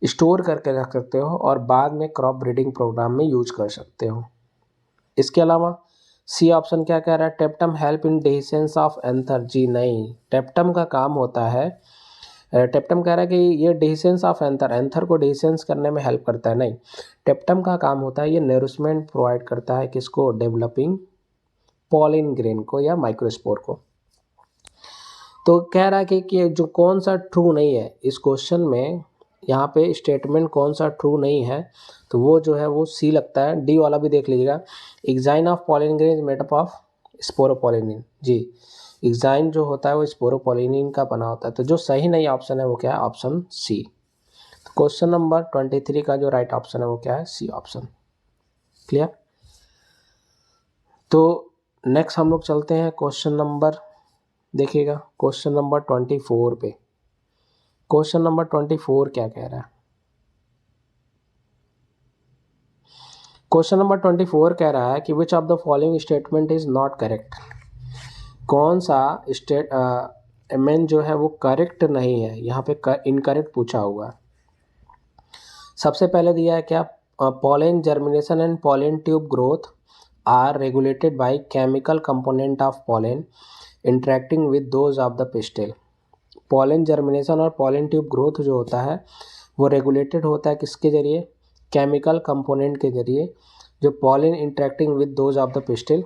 स्टोर करके रख सकते हो और बाद में क्रॉप ब्रीडिंग प्रोग्राम में यूज कर सकते हो। इसके अलावा सी ऑप्शन क्या कह रहा है, tapetum help in dehiscence of anther, जी नहीं, टेप्टम का काम होता है, टेप्टम कह रहा है कि ये डिहिसेंस ऑफ एंथर, एंथर को डिहिसेंस करने में हेल्प करता है, नहीं, टेप्टम का काम होता है ये नरिशमेंट प्रोवाइड करता है किसको, डेवलपिंग पॉलिन ग्रेन को या माइक्रोस्पोर को। तो कह रहा है कि जो कौन सा ट्रू नहीं है इस क्वेश्चन में, यहाँ पे स्टेटमेंट कौन सा ट्रू नहीं है, तो वो जो है वो सी लगता है। डी वाला भी देख लीजिएगा, exine of pollen grain is made up of sporopollenin, जी, एग्जाइन जो होता है वो स्पोरोपोलिनिन का बना होता है। तो जो सही नहीं ऑप्शन है वो क्या है? Option C. तो क्वेश्चन नंबर 23 का जो राइट ऑप्शन है वो क्या है? C option. क्लियर? तो नेक्स्ट हम लोग चलते हैं क्वेश्चन नंबर, देखिएगा क्वेश्चन नंबर 24 पे। क्वेश्चन नंबर 24 क्या कह रहा है? क्वेश्चन नंबर 24 कह रहा है कि which of the following statement is not correct. कौन सा स्टेटमेंट जो है वो करेक्ट नहीं है, यहाँ पे इनकरेक्ट पूछा हुआ है। सबसे पहले दिया है क्या? Pollen germination and pollen tube growth are regulated by chemical component of pollen interacting with those of the pistil. Pollen germination और पॉलन ट्यूब ग्रोथ जो होता है वो रेगुलेटेड होता है किसके जरिए? केमिकल कंपोनेंट के जरिए, जो pollen interacting with those of the pistil.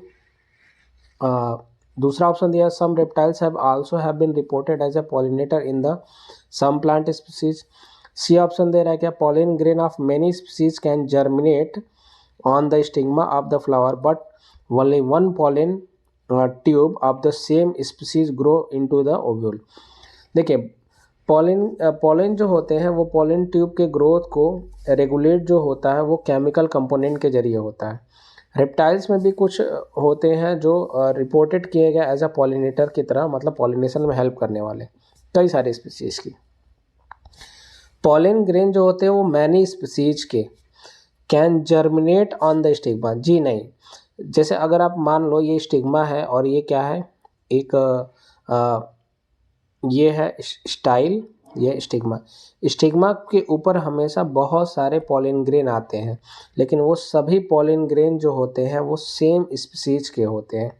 दूसरा ऑप्शन दिया, some reptiles have also have been reported as a pollinator in the some plant species. C option दे रहा है क्या? Pollen grain of many species can germinate on the stigma of the flower but only one pollen tube of the same species grow into the ovule. देखिए pollen जो होते हैं वो pollen tube के ग्रोथ को रेगुलेट जो होता है वो केमिकल कंपोनेंट के जरिए होता है। रेप्टाइल्स में भी कुछ होते हैं जो रिपोर्टेड किए गए एज अ पॉलिनेटर की तरह, मतलब पॉलिनेशन में हेल्प करने वाले कई सारे स्पीसीज की। पॉलन ग्रेन जो होते हैं वो मैनी स्पीसीज के can germinate on the stigma. जी नहीं, जैसे अगर आप मान लो ये स्टिग्मा है और ये क्या है? एक ये है स्टाइल, ये स्टिग्मा। स्टिग्मा के ऊपर हमेशा बहुत सारे पॉलन ग्रेन आते हैं, लेकिन वो सभी पॉलन ग्रेन जो होते हैं वो सेम स्पीसीज के होते हैं।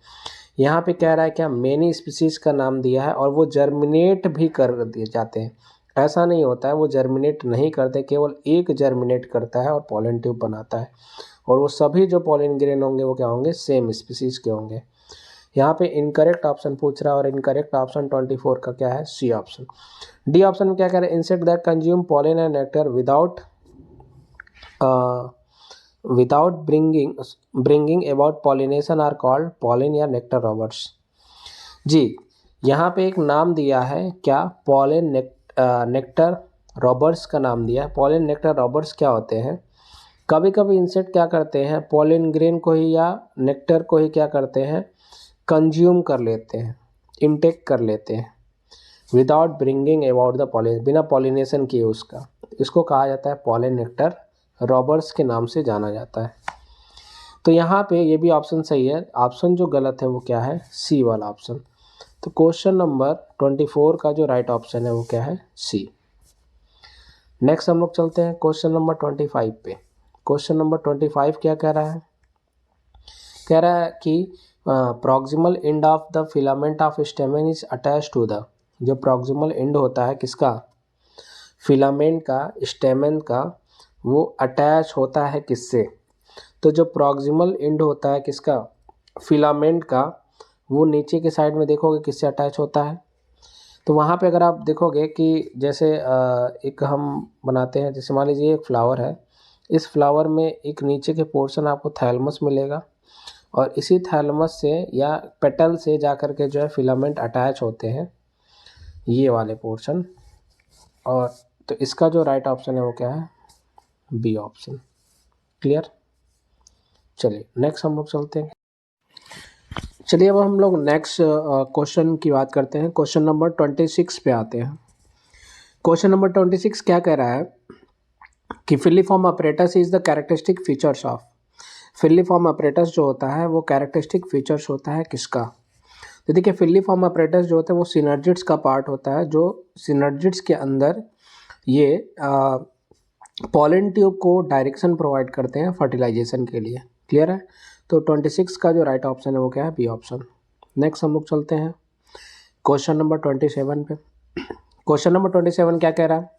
यहाँ पे कह रहा है क्या? मेनी स्पीसीज का नाम दिया है और वो जर्मिनेट भी कर दिए जाते हैं। ऐसा नहीं होता है वो जर्मिनेट नहीं करते, केवल एक जर्मिनेट करता है और पॉलन ट्यूब बनाता है, और वो सभी जो पॉलन ग्रेन होंगे वो क्या होंगे? सेम स्पीसीज के होंगे। यहाँ पे इनकरेक्ट ऑप्शन पूछ रहा है और इनकरेक्ट ऑप्शन 24 का क्या है? C option. डी ऑप्शन में क्या कह रहे हैं? Insect that consume pollen and nectar without bringing about pollination are called pollen या नेक्टर रॉबर्स। जी, यहाँ पे एक नाम दिया है क्या? पॉलन नेक्टर रॉबर्स का नाम दिया है। पॉलन नेक्टर रॉबर्स क्या होते हैं? कभी कभी इंसेक्ट क्या करते हैं? पॉलन ग्रेन को ही या नेक्टर को ही क्या करते हैं? कंज्यूम कर लेते हैं, इनटेक कर लेते हैं without bringing about the pollination, बिना पॉलिनेशन किए उसका। इसको कहा जाता है पॉलन नेक्टर रॉबर्स के नाम से जाना जाता है। तो यहाँ पे ये भी ऑप्शन सही है। ऑप्शन जो गलत है वो क्या है? सी वाला ऑप्शन। तो क्वेश्चन नंबर 24 का जो राइट ऑप्शन है वो क्या है? सी। नेक्स्ट हम लोग चलते हैं क्वेश्चन नंबर 25 पे। क्वेश्चन नंबर 25 क्या कह रहा है? कह रहा है कि proximal end of the filament of stamen is attach to the. जो प्रॉक्सिमल एंड होता है किसका? फिलामेंट का, स्टेमन का, वो अटैच होता है किससे? तो जो प्रॉक्सिमल एंड होता है किसका? फिलामेंट का, वो नीचे के साइड में देखोगे किससे अटैच होता है? तो वहाँ पे अगर आप देखोगे कि जैसे एक हम बनाते हैं, जैसे मान लीजिए एक फ्लावर है, इस फ्लावर में एक नीचे के पोर्शन आपको थैलमस मिलेगा और इसी थैलमस से या पेटल से जाकर के जो है फिलामेंट अटैच होते हैं, ये वाले पोर्शन। और तो इसका जो राइट ऑप्शन है वो क्या है? B option. क्लियर? चलिए नेक्स्ट हम लोग चलते हैं। चलिए अब हम लोग नेक्स्ट क्वेश्चन की बात करते हैं। क्वेश्चन नंबर 26 पे आते हैं। क्वेश्चन नंबर 26 क्या कह रहा है कि filiform apparatus is the characteristic features of. Filiform apparatus जो होता है वो कैरेक्टरिस्टिक फीचर्स होता है किसका? तो देखिए फिलिफॉर्म अपरेटस जो होता है वो सिनर्जिड्स का पार्ट होता है, जो सिनर्जिड्स के अंदर ये पॉलन ट्यूब को डायरेक्शन प्रोवाइड करते हैं फर्टिलाइजेशन के लिए। क्लियर है? तो 26 का जो राइट ऑप्शन है वो क्या है? B option. नेक्स्ट हम लोग चलते हैं क्वेश्चन नंबर 27 पे। क्वेश्चन नंबर 27 क्या कह रहा है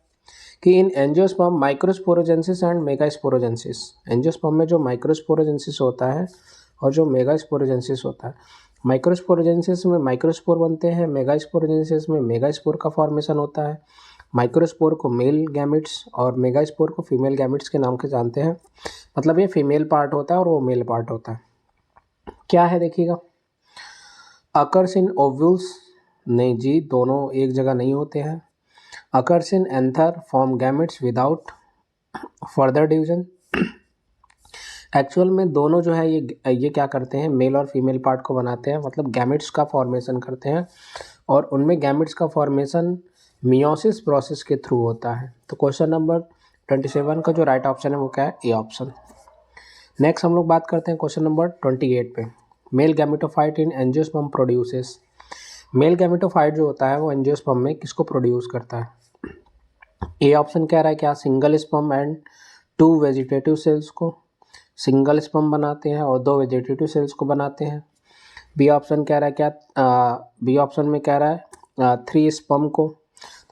कि इन एंजियोस्पर्म माइक्रोस्पोरोजेंसिस एंड मेगास्पोरोजेंसिस। एंजियोस्पर्म में जो माइक्रोस्पोरोजेंसिस होता है और जो मेगास्पोरोजेंसिस होता है, माइक्रोस्पोरोजेंसिस में माइक्रोस्पोर बनते हैं, मेगास्पोरोजेंसिस में मेगास्पोर का फॉर्मेशन होता है। माइक्रोस्पोर को मेल गैमेट्स और मेगास्पोर को फीमेल गैमेट्स के नाम से जानते हैं। मतलब ये फीमेल पार्ट होता है और वो मेल पार्ट होता है। क्या है देखिएगा, अकर्स इन ओव्यूल्स, नहीं जी, दोनों एक जगह नहीं होते हैं। Occurs in anther, form gametes without further division. Actual में दोनों जो है ये क्या करते हैं, मेल और फीमेल पार्ट को बनाते हैं, मतलब गैमेट्स का फॉर्मेशन करते हैं, और उनमें गैमेट्स का फॉर्मेशन मियोसिस प्रोसेस के थ्रू होता है। तो क्वेश्चन नंबर 27 का जो राइट ऑप्शन है वो क्या है, ए ऑप्शन। नेक्स्ट हम लोग बात करते हैं क्वेश्चन नंबर 28 पे। मेल गैमेटोफाइट इन एंजियोस्पर्म प्रोड्यूसेस। मेल गैमेटोफाइट जो होता है वो एंजियोस्पर्म में किसको प्रोड्यूस करता है? ए ऑप्शन कह रहा है क्या, single sperm and 2 vegetative sales को सिंगल स्पर्म बनाते हैं और 2 वेजिटेटिव सेल्स को बनाते हैं। बी ऑप्शन कह रहा है क्या, बी ऑप्शन में कह रहा है 3 स्पर्म को।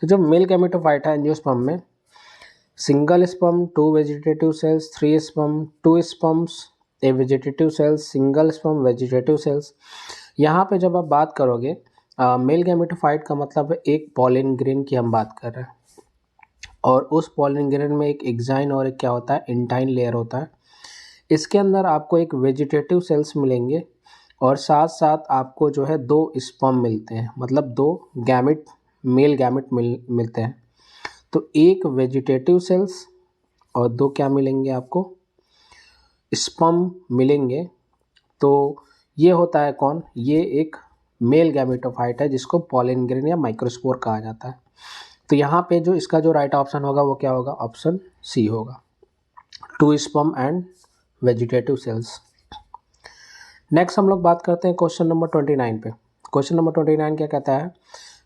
तो जब मेल गैमेटोफाइट है एंजियोस्पर्म में, single sperm 2 vegetative cells, 3 sperm 2 sperms a vegetative cells, single sperm vegetative cells. यहाँ पे जब आप बात करोगे मेल गैमेटोफाइट का मतलब है एक पॉलिन ग्रेन की हम बात कर रहे हैं, और उस पॉलिन ग्रेन में एक एग्जाइन और एक क्या होता है, इंटाइन लेयर होता है। इसके अंदर आपको एक वेजिटेटिव सेल्स मिलेंगे और साथ साथ आपको जो है 2 स्पर्म मिलते हैं, मतलब 2 गैमेट, मेल गैमेट मिलते हैं। तो एक वेजिटेटिव सेल्स और 2 क्या मिलेंगे आपको, स्पर्म मिलेंगे। तो ये होता है कौन, ये एक मेल गैमेटोफाइट है जिसको पॉलिन ग्रेन या माइक्रोस्पोर कहा जाता है। तो यहाँ पे जो इसका जो राइट ऑप्शन होगा वो क्या होगा, ऑप्शन सी होगा, 2 sperm and vegetative cells. Next हम लोग बात करते हैं क्वेश्चन नंबर 29 पे। क्वेश्चन नंबर 29 क्या कहता है,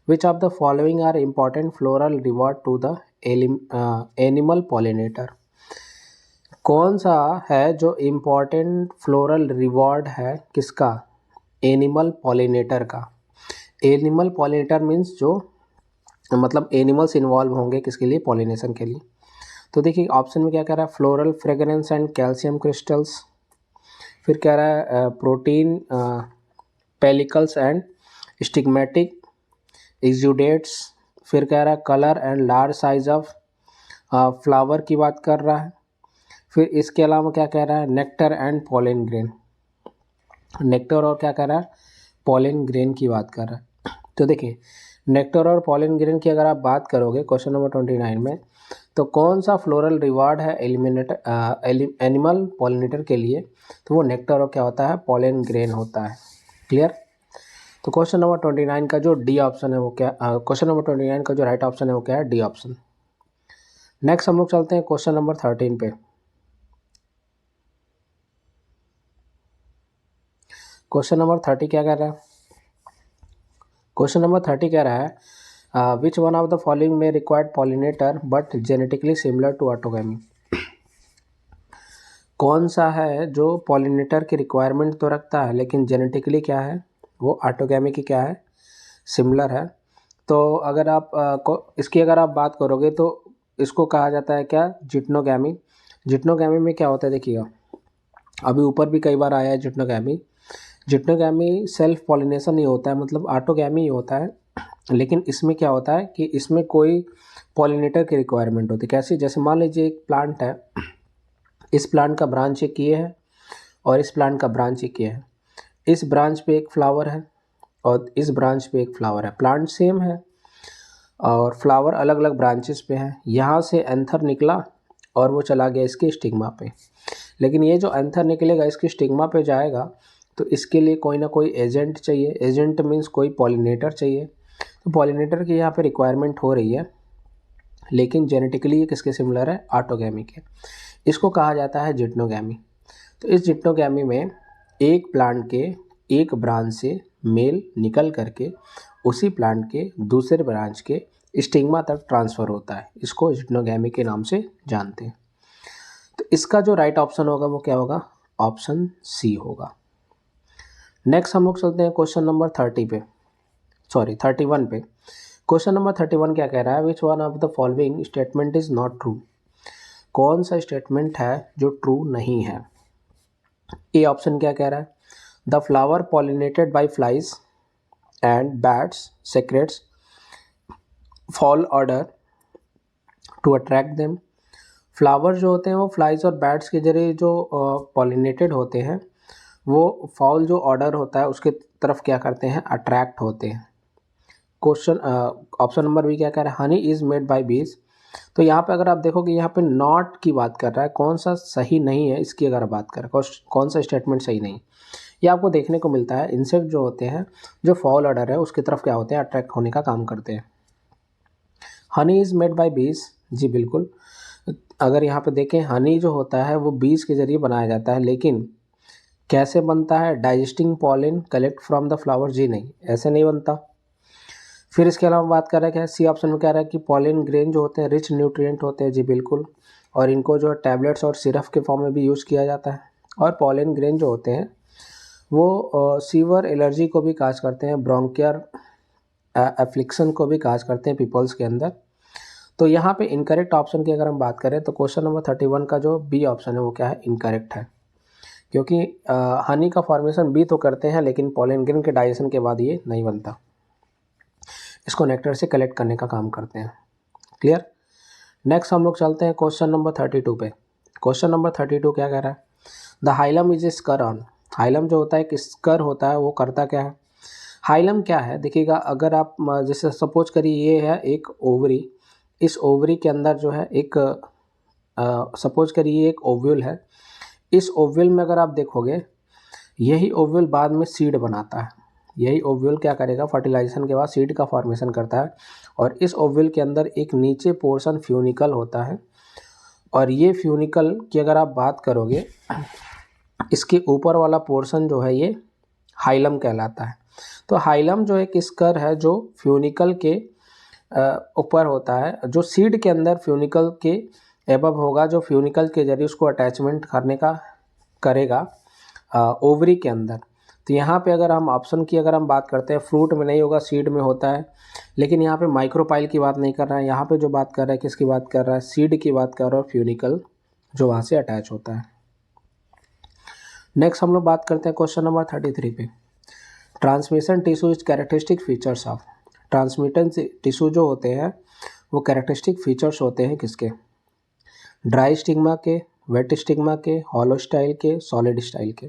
which of the following are important floral reward to the animal pollinator. कौन सा है जो इम्पॉर्टेंट फ्लोरल रिवॉर्ड है किसका, एनिमल पॉलिनेटर का। एनिमल पॉलिनेटर मीन्स जो मतलब एनिमल्स इन्वॉल्व होंगे किसके लिए, पॉलिनेशन के लिए। तो देखिए ऑप्शन में क्या कह रहा है, floral fragrance and calcium crystals, फिर कह रहा है प्रोटीन पेलिकल्स एंड स्टिग्मेटिक एक्सुडेट्स, फिर कह रहा है colour and large size of flower की बात कर रहा है, फिर इसके अलावा क्या कह रहा है, nectar and pollen grain, nectar और क्या कह रहा है, पॉलन ग्रेन की बात कर रहा है। तो देखिए नेक्टर और पॉलन ग्रेन की अगर आप बात करोगे क्वेश्चन नंबर 29 में, तो कौन सा फ्लोरल रिवार्ड है एनिमल पॉलिनेटर के लिए, तो वो नेक्टर और क्या होता है, पॉलन ग्रेन होता है। क्लियर। तो क्वेश्चन नंबर 29 का जो डी ऑप्शन है वो क्या, क्वेश्चन नंबर 29 का जो राइट ऑप्शन है वो क्या है, डी ऑप्शन। नेक्स्ट हम लोग चलते हैं क्वेश्चन नंबर 13 पे। क्वेश्चन नंबर 30 क्या कह रहा है, क्वेश्चन नंबर 30 कह रहा है which one of the following में required pollinator but genetically similar to autogamy. कौन सा है जो पॉलिनेटर की रिक्वायरमेंट तो रखता है लेकिन जेनेटिकली क्या है, वो ऑटोगैमी की क्या है, सिमिलर है। तो अगर आप इसकी अगर आप बात करोगे तो इसको कहा जाता है क्या, जिटनोगैमी। जिटनोगैमी में क्या होता है देखिएगा, अभी ऊपर भी कई बार आया है जिटनोगैमी। जिटनोगैमी सेल्फ पॉलिनेशन ही होता है, मतलब ऑटोगैमी ही होता है, लेकिन इसमें क्या होता है कि इसमें कोई पॉलिनेटर की रिक्वायरमेंट होती है। कैसी, जैसे मान लीजिए एक प्लांट है, इस प्लांट का ब्रांच एक ये है और इस प्लांट का ब्रांच एक ये है, इस ब्रांच पे एक फ्लावर है और इस ब्रांच पे एक फ्लावर है, प्लांट सेम है और फ्लावर अलग अलग ब्रांचेस पे हैं। यहाँ से एंथर निकला और वो चला गया इसके स्टिग्मा पे, लेकिन ये जो एंथर निकलेगा इसके स्टिग्मा पे जाएगा तो इसके लिए कोई ना कोई एजेंट चाहिए, एजेंट मीन्स कोई पॉलिनेटर चाहिए। तो पॉलिनेटर की यहाँ पे रिक्वायरमेंट हो रही है, लेकिन जेनेटिकली ये किसके सिमिलर है, ऑटोगैमी के। इसको कहा जाता है जिटनोगैमी। तो इस जिटनोगैमी में एक प्लांट के एक ब्रांच से मेल निकल करके उसी प्लांट के दूसरे ब्रांच के स्टिग्मा तक ट्रांसफ़र होता है, इसको जिटनोगैमी के नाम से जानते हैं। तो इसका जो राइट ऑप्शन होगा वो क्या होगा, ऑप्शन सी होगा। नेक्स्ट हम लोग चलते हैं क्वेश्चन नंबर 31 पे। क्वेश्चन नंबर 31 क्या कह रहा है, which one of the following statement is not true. कौन सा स्टेटमेंट है जो ट्रू नहीं है। ए ऑप्शन क्या कह रहा है, the flower pollinated by flies and bats secretes foul odour to attract them. Flower जो होते हैं वो फ्लाइज और बैट्स के जरिए जो पॉलिनेटेड होते हैं वो फाउल जो ऑर्डर होता है उसके तरफ क्या करते हैं, अट्रैक्ट होते हैं। क्वेश्चन ऑप्शन नंबर बी क्या कह रहा है, हनी इज़ मेड बाय बीज। तो यहाँ पे अगर आप देखोगे यहाँ पे नॉट की बात कर रहा है, कौन सा सही नहीं है इसकी अगर बात करें, कौन सा स्टेटमेंट सही नहीं, ये आपको देखने को मिलता है। इंसेक्ट जो होते हैं, जो फॉल ऑर्डर है उसकी तरफ क्या होते हैं, अट्रैक्ट होने का काम करते हैं। हनी इज़ मेड बाय बीज, जी बिल्कुल। अगर यहाँ पे देखें, हनी जो होता है वो बीज के जरिए बनाया जाता है, लेकिन कैसे बनता है, digesting pollen collect from the flower, जी नहीं, ऐसे नहीं बनता। फिर इसके अलावा बात कर रहा है क्या, सी ऑप्शन में कह रहा है कि पॉलिन ग्रेन जो होते हैं रिच न्यूट्रिएंट होते हैं, जी बिल्कुल। और इनको जो है टैबलेट्स और सिरप के फॉर्म में भी यूज़ किया जाता है। और पॉलिन ग्रेन जो होते हैं वो सीवर एलर्जी को भी काज करते हैं, ब्रोंकियर एफ्लिक्शन को भी काज करते हैं पीपल्स के अंदर। तो यहाँ पे इनकरेक्ट ऑप्शन की अगर हम बात करें तो क्वेश्चन नंबर 31 का जो बी ऑप्शन है वो क्या है, इनकरेक्ट है। क्योंकि हनी का फॉर्मेशन बी तो करते हैं, लेकिन पॉलिन ग्रेन के डाइजेशन के बाद ये नहीं बनता, इसको नेक्टर से कलेक्ट करने का काम करते हैं। क्लियर। नेक्स्ट हम लोग चलते हैं क्वेश्चन नंबर 32 पे। क्वेश्चन नंबर 32 क्या कह रहा है, the hilum is a scar on. Hilum जो होता है एक स्कर होता है, वो करता क्या है। हाइलम क्या है देखिएगा, अगर आप जैसे सपोज करिए ये है एक ओवरी, इस ओवरी के अंदर जो है एक सपोज करिए एक ओव्यूल है। इस ओव्यूल में अगर आप देखोगे, यही ओव्यूल बाद में सीड बनाता है। यही ओव्यूल क्या करेगा, फर्टिलाइजेशन के बाद सीड का फॉर्मेशन करता है। और इस ओव्यूल के अंदर एक नीचे पोर्शन फ्यूनिकल होता है, और ये फ्यूनिकल की अगर आप बात करोगे, इसके ऊपर वाला पोर्शन जो है ये हाइलम कहलाता है। तो हाइलम जो एक स्कर है जो फ्यूनिकल के ऊपर होता है, जो सीड के अंदर फ्यूनिकल के एबव होगा, जो फ्यूनिकल के जरिए उसको अटैचमेंट करने का करेगा ओवरी के अंदर। तो यहाँ पे अगर हम ऑप्शन की अगर हम बात करते हैं, फ्रूट में नहीं होगा, सीड में होता है। लेकिन यहाँ पे माइक्रोपाइल की बात नहीं कर रहा है, यहाँ पे जो बात कर रहा है किसकी बात कर रहा है, सीड की बात कर रहा है, फ्यूनिकल जो वहाँ से अटैच होता है। नेक्स्ट हम लोग बात करते हैं क्वेश्चन नंबर 33 पे। Transmission tissue is characteristic features of. Transmission tissue जो होते हैं वो कैरेक्टरिस्टिक फीचर्स होते हैं किसके, ड्राई स्टिग्मा के, वेट स्टिग्मा के, हॉलो स्टाइल के, सॉलिड स्टाइल के।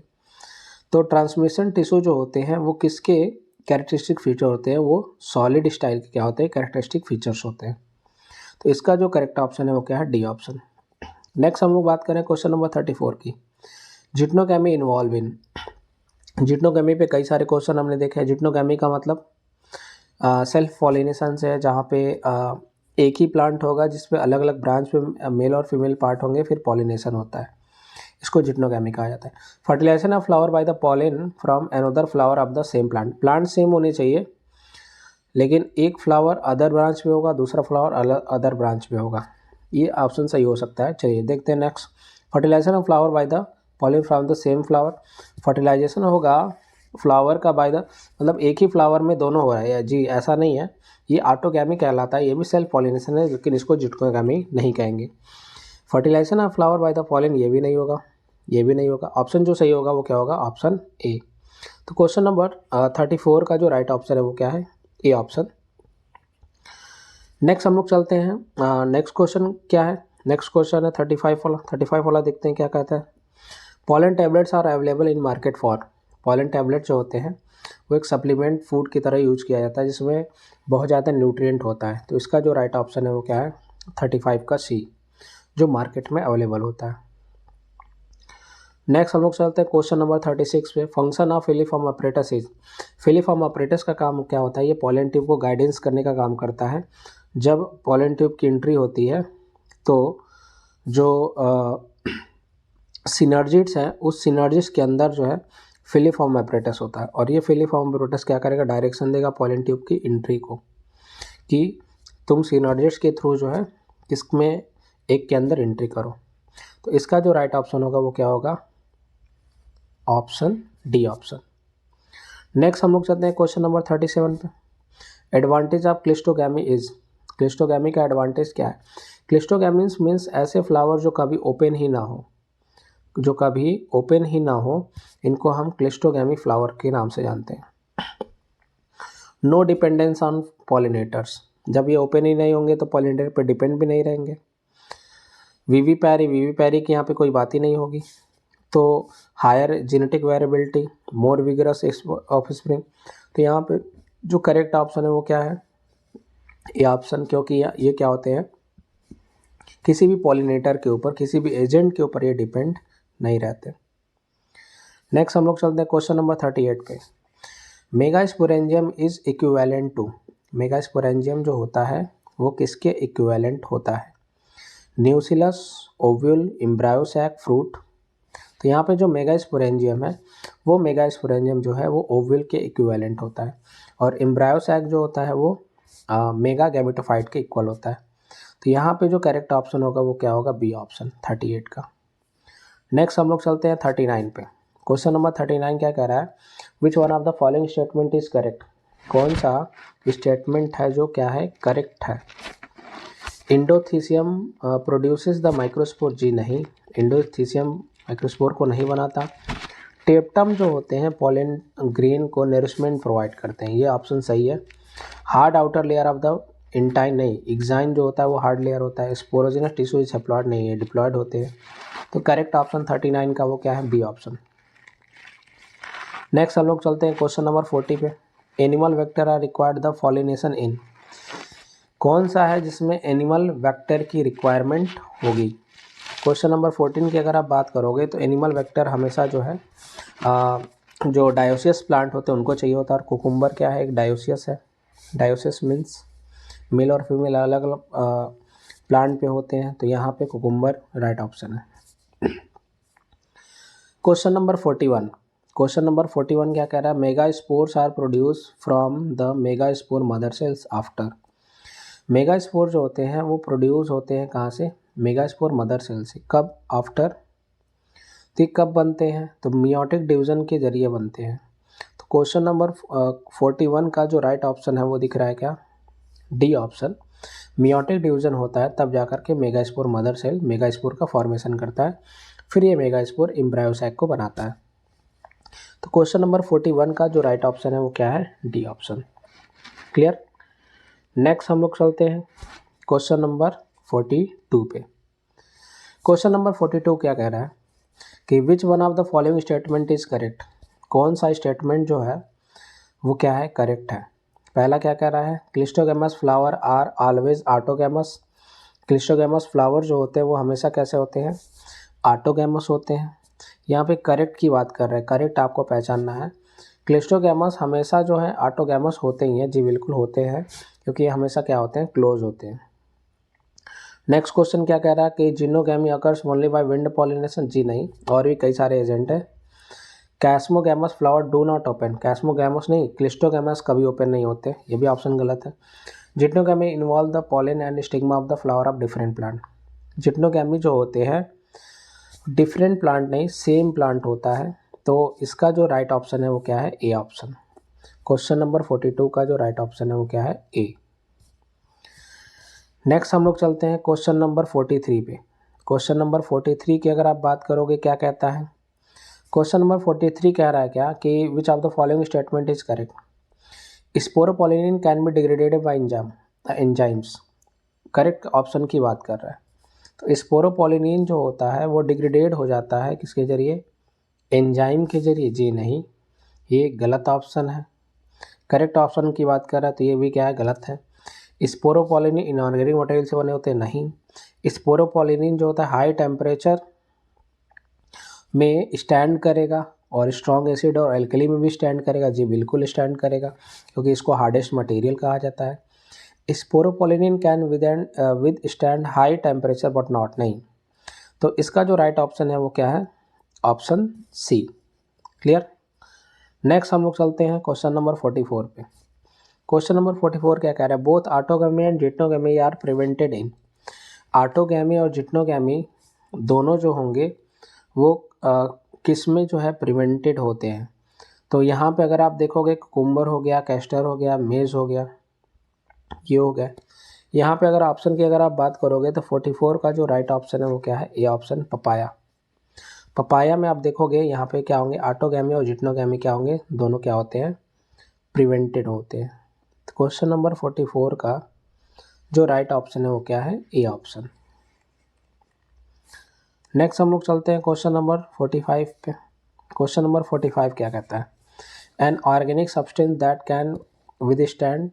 तो ट्रांसमिशन टिश्यू जो होते हैं वो किसके कैरेक्टरिस्टिक फीचर होते हैं, वो सॉलिड स्टाइल के क्या होते हैं, कैरेक्टरिस्टिक फीचर्स होते हैं। तो इसका जो करेक्ट ऑप्शन है वो क्या है, डी ऑप्शन। नेक्स्ट हम लोग बात करें क्वेश्चन नंबर 34 की, जिटनोगैमी इन्वॉल्व इन। जिटनोगैमी पे कई सारे क्वेश्चन हमने देखे हैं। जिटनोगैमी का मतलब सेल्फ पॉलिनेशन से है, जहाँ पे एक ही प्लांट होगा जिसपे अलग अलग ब्रांच पे मेल और फीमेल पार्ट होंगे, फिर पॉलिनेशन होता है, इसको जिटनोगैमी कहा जाता है। Fertilization of flower by the pollen from another flower of the same plant. Plant same होने चाहिए, लेकिन एक फ्लावर अदर ब्रांच में होगा, दूसरा फ्लावर अदर ब्रांच में होगा, ये ऑप्शन सही हो सकता है। चलिए देखते हैं next. Fertilization of flower by the pollen from the same flower. Fertilization होगा फ्लावर का बाय द, मतलब एक ही फ्लावर में दोनों हो रहा है, जी ऐसा नहीं है, ये ऑटोगैमी कहलाता है, ये भी सेल्फ पॉलिनेशन है, लेकिन इसको जिटनोगैमी नहीं कहेंगे। Fertilization of flower by the pollen, ये भी नहीं होगा, ये भी नहीं होगा। ऑप्शन जो सही होगा वो क्या होगा, ऑप्शन ए। तो क्वेश्चन नंबर 34 का जो राइट ऑप्शन है वो क्या है, ए ऑप्शन। नेक्स्ट हम लोग चलते हैं, नेक्स्ट क्वेश्चन क्या है, नेक्स्ट क्वेश्चन है 35 वाला। 35 वाला देखते हैं क्या कहता है। Pollen tablets are available in market for. Pollen tablet जो होते हैं वो एक सप्लीमेंट फूड की तरह यूज किया जाता है, जिसमें बहुत ज़्यादा न्यूट्रिएंट होता है। तो इसका जो राइट ऑप्शन है वो क्या है, 35 का सी, जो मार्केट में अवेलेबल होता है। नेक्स्ट हम लोग चलते हैं क्वेश्चन नंबर 36 पे। Function of filiform apparatus is. Filiform apparatus का काम क्या होता है, ये पॉलन ट्यूब को गाइडेंस करने का काम करता है। जब पॉलन ट्यूब की एंट्री होती है तो जो सिनर्जिड्स हैं, उस सिनर्जिड्स के अंदर जो है फिलीफॉर्म अपरेटस होता है, और ये फिलीफॉर्म अपरेटस क्या करेगा, डायरेक्शन देगा पॉलन ट्यूब की एंट्री को, कि तुम सिनर्जिड्स के थ्रू जो है किसमें एक के अंदर एंट्री करो। तो इसका जो राइट ऑप्शन होगा वो क्या होगा, ऑप्शन डी ऑप्शन। नेक्स्ट हम लोग चलते हैं क्वेश्चन नंबर 37 पे। Advantage of cleistogamy is. Cleistogamy का एडवांटेज क्या है। क्लिस्टोगैमी मीन्स ऐसे फ्लावर जो कभी ओपन ही ना हो, जो कभी ओपन ही ना हो, इनको हम क्लिस्टोगैमी फ्लावर के नाम से जानते हैं। नो डिपेंडेंस ऑन पॉलिनेटर्स, जब ये ओपन ही नहीं होंगे तो पॉलिनेटर पे डिपेंड भी नहीं रहेंगे। वीवी पैरी की यहाँ पे कोई बात ही नहीं होगी। तो हायर जेनेटिक वेरिएबिलिटी, मोर विगरस ऑफस्प्रिंग। तो यहाँ पे जो करेक्ट ऑप्शन है वो क्या है, ए ऑप्शन, क्योंकि ये क्या होते हैं, किसी भी पॉलिनेटर के ऊपर, किसी भी एजेंट के ऊपर ये डिपेंड नहीं रहते। नेक्स्ट हम लोग चलते हैं क्वेश्चन नंबर 38 पे। Megasporangium is equivalent to, megasporangium जो होता है वो किसके इक्विवेलेंट होता है, nucellus, ovule, embryo sac, fruit. तो यहाँ पे जो मेगास्पोरेंजियम है वो मेगास्पोरेंजियम जो है वो ओव्यूल के इक्विवेलेंट होता है, और एम्ब्रायो सैक जो होता है वो मेगा गैमेटोफाइट के इक्वल होता है। तो यहाँ पे जो करेक्ट ऑप्शन होगा वो क्या होगा, बी ऑप्शन 38 का। नेक्स्ट हम लोग चलते हैं 39 पे। क्वेश्चन नंबर 39 क्या कह रहा है, which one of the following statement is correct, कौन सा स्टेटमेंट है जो क्या है, करेक्ट है। इंडोथीसियम प्रोड्यूसेस द माइक्रोस्पोर, जी नहीं, इंडोथीसियम माइक्रोस्पोर को नहीं बनाता। टेप्टम जो होते हैं पॉलन ग्रेन को नरिशमेंट प्रोवाइड करते हैं, ये ऑप्शन सही है। Hard outer layer of the intine, नहीं, एग्जाइन जो होता है वो हार्ड लेयर होता है। स्पोरोजिनस टिश्यू इज हैप्लॉइड, नहीं है, डिप्लॉयड होते हैं। तो करेक्ट ऑप्शन 39 का वो क्या है, बी ऑप्शन। नेक्स्ट हम लोग चलते हैं क्वेश्चन नंबर 40 पे। Animal vector are required the pollination in, कौन सा है जिसमें एनिमल वेक्टर की रिक्वायरमेंट होगी। क्वेश्चन नंबर 14 की अगर आप बात करोगे तो एनिमल वेक्टर हमेशा जो है जो डायोसियस प्लांट होते हैं उनको चाहिए होता है, और कुकुम्बर क्या है, एक डायोसियस है। डायोसियस मीन्स मेल और फीमेल अलग अलग प्लांट पे होते हैं, तो यहाँ पे कुकुम्बर राइट ऑप्शन है। क्वेश्चन नंबर 41, क्वेश्चन नंबर 41 क्या कह रहा है, megaspores are produce from the megaspore mother cells after. Megaspore जो होते हैं वो प्रोड्यूस होते हैं कहाँ से, मेगा स्पोर मदर सेल से, कब, आफ्टर। तो कब बनते हैं, तो मियोटिक डिवीजन के जरिए बनते हैं। तो क्वेश्चन नंबर 41 का जो राइट ऑप्शन है वो दिख रहा है क्या, डी ऑप्शन। मियोटिक डिवीजन होता है तब जाकर के मेगास्पोर मदर सेल मेगास्पोर का फॉर्मेशन करता है, फिर ये मेगास्पोर एम्ब्रायोसैक को बनाता है। तो क्वेश्चन नंबर 41 का जो राइट ऑप्शन है वो क्या है, डी ऑप्शन। क्लियर। नेक्स्ट हम लोग चलते हैं क्वेश्चन नंबर 42 पे। क्वेश्चन नंबर 42 क्या कह रहा है कि विच one of the following statement is correct, कौन सा स्टेटमेंट जो है वो क्या है, करेक्ट है। पहला क्या कह रहा है, cleistogamous flower are always autogamous. Cleistogamous flower जो होते हैं वो हमेशा कैसे होते हैं, ऑटोगैमस होते हैं। यहाँ पे करेक्ट की बात कर रहे हैं, करेक्ट आपको पहचानना है। क्लिस्टोगैमस हमेशा जो है ऑटोगैमस होते ही हैं, जी बिल्कुल होते हैं, क्योंकि ये हमेशा क्या होते हैं, क्लोज होते हैं। नेक्स्ट क्वेश्चन क्या कह रहा है कि geitonogamy occurs only by wind pollination, जी नहीं, और भी कई सारे एजेंट हैं। Chasmogamous flower do not open, chasmogamous नहीं, क्लिस्टोगैमस कभी ओपन नहीं होते, ये भी ऑप्शन गलत है। Geitonogamy involve the pollen and stigma of the flower of different plant. Geitonogamy जो होते हैं डिफरेंट प्लांट नहीं, सेम प्लांट होता है, तो इसका जो राइट ऑप्शन है वो क्या है, ए ऑप्शन। क्वेश्चन नंबर 42 का जो राइट ऑप्शन है वो क्या है, ए। नेक्स्ट हम लोग चलते हैं क्वेश्चन नंबर 43 पे। क्वेश्चन नंबर 43 की अगर आप बात करोगे क्या कहता है, क्वेश्चन नंबर 43 कह रहा है क्या कि which of the following statement is correct, sporopollenin can be degraded by enzymes. Correct option की बात कर रहा है। तो स्पोरोपोलिनिन जो होता है वो डिग्रेडेड हो जाता है किसके जरिए, एंजाइम के जरिए, जी नहीं, ये गलत ऑप्शन है। करेक्ट ऑप्शन की बात कर रहा है तो ये भी क्या है, गलत है। स्पोरोपोलिनिन इनऑर्गेनिक मटेरियल से बने होते हैं, नहीं। स्पोरोपोलिनिन जो होता है हाई टेम्परेचर में स्टैंड करेगा, और स्ट्रॉन्ग एसिड और एल्कली में भी स्टैंड करेगा, जी बिल्कुल स्टैंड करेगा, क्योंकि इसको हार्डेस्ट मटेरियल कहा जाता है। Sporopollenin can with stand high temperature but not, नहीं। तो इसका जो राइट ऑप्शन है वो क्या है, ऑप्शन सी। क्लियर। नेक्स्ट हम लोग चलते हैं क्वेश्चन नंबर 44 पे। क्वेश्चन नंबर 44 क्या कह रहा है, both autogamy and geitonogamy are prevented in. Autogamy और जिटनोगैमी दोनों जो होंगे वो किस में जो है प्रिवेंटेड होते हैं। तो यहाँ पे अगर आप देखोगे कुकुम्बर हो गया, कैस्टर हो गया, मेज हो गया, ये हो गया। यहाँ पे अगर ऑप्शन की अगर आप बात करोगे तो 44 का जो राइट ऑप्शन है वो क्या है, ए ऑप्शन, पपाया। पपाया में आप देखोगे यहाँ पे क्या होंगे, ऑटोगैमी और जिटनोगैमी क्या होंगे, दोनों क्या होते हैं, प्रिवेंटेड होते हैं। तो क्वेश्चन नंबर 44 का जो राइट ऑप्शन है वो क्या है, ए ऑप्शन। नेक्स्ट हम लोग चलते हैं क्वेश्चन नंबर 45 पे। क्वेश्चन नंबर 45 क्या कहता है? An organic substance that can withstand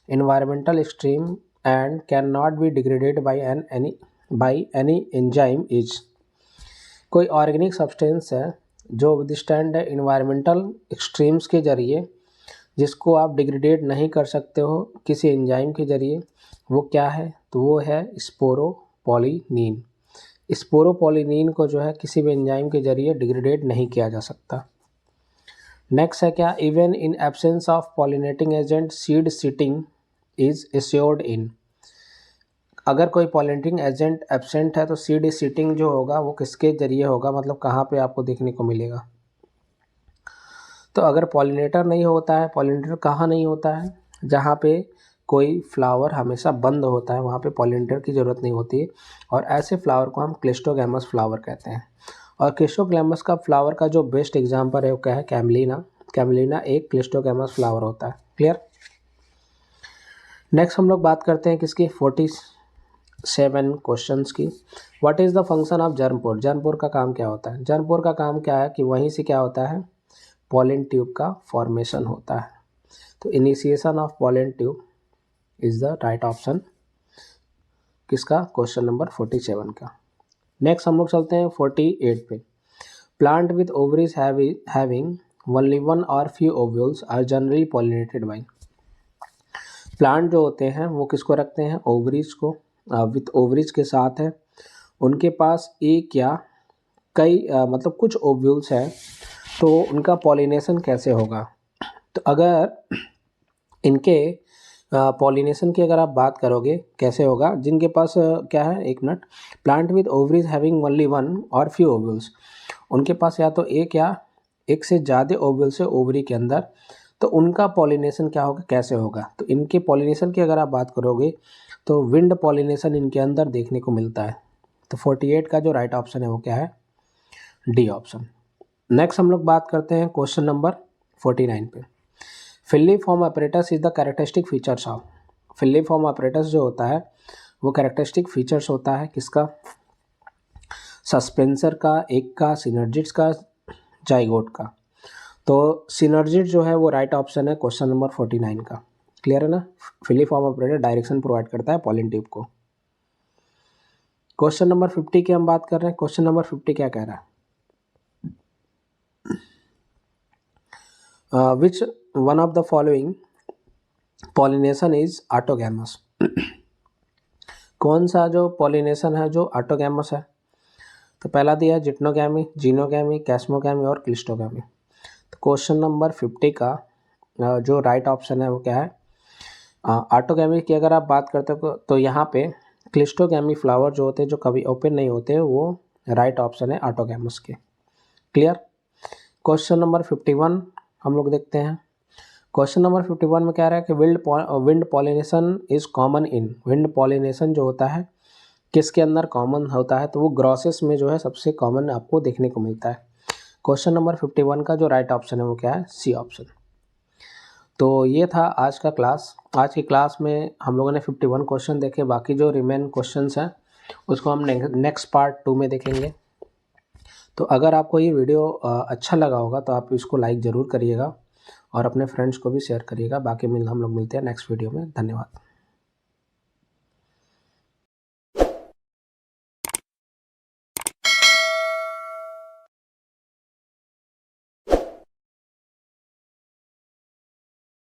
environmental extreme and cannot be degraded by any enzyme is। कोई ऑर्गेनिक सब्सटेंस है जो विदस्टैंड है इन्वायरमेंटल एक्सट्रीम्स के जरिए, जिसको आप डिग्रेडेट नहीं कर सकते हो किसी एंजाइम के जरिए, वो क्या है? तो वो है स्पोरोपोलिनीन। स्पोरोपोलिनीन को जो है किसी भी एंजाइम के जरिए डिग्रेडेट नहीं किया जा सकता। नेक्स्ट है क्या? Even in absence of pollinating agent seed setting is assured in. अगर कोई पॉलिनेटिंग एजेंट एब्सेंट है तो सीड सीटिंग जो होगा वो किसके जरिए होगा, मतलब कहाँ पे आपको देखने को मिलेगा? तो अगर पॉलिनेटर नहीं होता है, पॉलिनेटर कहाँ नहीं होता है? जहाँ पे कोई फ्लावर हमेशा बंद होता है वहाँ पे पॉलिनेटर की ज़रूरत नहीं होती है, और ऐसे फ्लावर को हम क्लिस्टोगैमस फ्लावर कहते हैं। और क्लिस्टोगैमस का फ्लावर का जो बेस्ट एग्जाम्पल है वो क्या है? कैमलिना। कैमलिना एक क्लिस्टोगैमस फ्लावर होता है। क्लियर? नेक्स्ट हम लोग बात करते हैं किसकी? 47 क्वेश्चंस की। What is the function of germ pore? Germ pore का काम क्या होता है? जर्मपोर का काम क्या है कि वहीं से क्या होता है? पॉलन ट्यूब का फॉर्मेशन होता है। तो initiation of pollen tube is the right option किसका? क्वेश्चन नंबर 47 का। नेक्स्ट हम लोग चलते हैं 48 पे। Plant with ovaries having only one or few ovules are generally pollinated by. Plant जो होते हैं वो किसको रखते हैं? ओवरीज को। विथ ओवरीज के साथ है, उनके पास एक या कई मतलब कुछ ओव्यूल्स हैं, तो उनका पॉलिनेशन कैसे होगा? तो अगर इनके पॉलिनेशन की अगर आप बात करोगे कैसे होगा, जिनके पास क्या है, एक minute, plant with ovaries having only one or few ovules, उनके पास या तो एक या एक से ज़्यादा ओव्यूल्स है ओवरी के अंदर, तो उनका पॉलिनेशन क्या होगा, कैसे होगा? तो इनके पॉलिनेशन की अगर आप बात करोगे तो विंड पॉलिनेशन इनके अंदर देखने को मिलता है। तो 48 का जो राइट ऑप्शन है वो क्या है? D option. नेक्स्ट हम लोग बात करते हैं क्वेश्चन नंबर 49 पे। Filiform apparatus is the characteristic features of. Filiform apparatus जो होता है वो कैरेक्टरिस्टिक फीचर्स होता है किसका? सस्पेंसर का, एक का, सिनर्जिड्स का, जाइगोट का। तो सिनर्जिड जो है वो राइट ऑप्शन है क्वेश्चन नंबर 49 का। क्लियर है ना? फिलिफॉर्म ऑपरेटर डायरेक्शन प्रोवाइड करता है पॉलन ट्यूब को। क्वेश्चन नंबर 50 की हम बात कर रहे हैं। क्वेश्चन नंबर 50 क्या कह रहा है? Which one of the following pollination is autogamous. कौन सा जो पॉलिनेशन है जो ऑटोगैमस है? तो पहला दिया है जिटनोगैमी, जीनोगैमी, कैस्मोगैमी और क्लिस्टोगैमी। तो क्वेश्चन नंबर 50 का जो राइट ऑप्शन है वो क्या है? ऑटोगैमी की अगर आप बात करते हो तो यहाँ पे क्लिस्टोगैमी फ्लावर जो होते हैं जो कभी ओपन नहीं होते वो राइट ऑप्शन है ऑटोगैमस के। क्लियर? क्वेश्चन नंबर 51 हम लोग देखते हैं। क्वेश्चन नंबर 51 में क्या रहा है कि wind pollination is common in. Wind pollination जो होता है किसके अंदर कॉमन होता है? तो वो ग्रॉसेस में जो है सबसे कॉमन आपको देखने को मिलता है। क्वेश्चन नंबर 51 का जो राइट ऑप्शन है वो क्या है? C option. तो ये था आज का क्लास। आज की क्लास में हम लोगों ने 51 क्वेश्चन देखे, बाकी जो रिमेन क्वेश्चंस हैं उसको हम नेक्स्ट पार्ट 2 में देखेंगे। तो अगर आपको ये वीडियो अच्छा लगा होगा तो आप इसको लाइक ज़रूर करिएगा और अपने फ्रेंड्स को भी शेयर करिएगा। बाकी हम लोग मिलते हैं नेक्स्ट वीडियो में। धन्यवाद।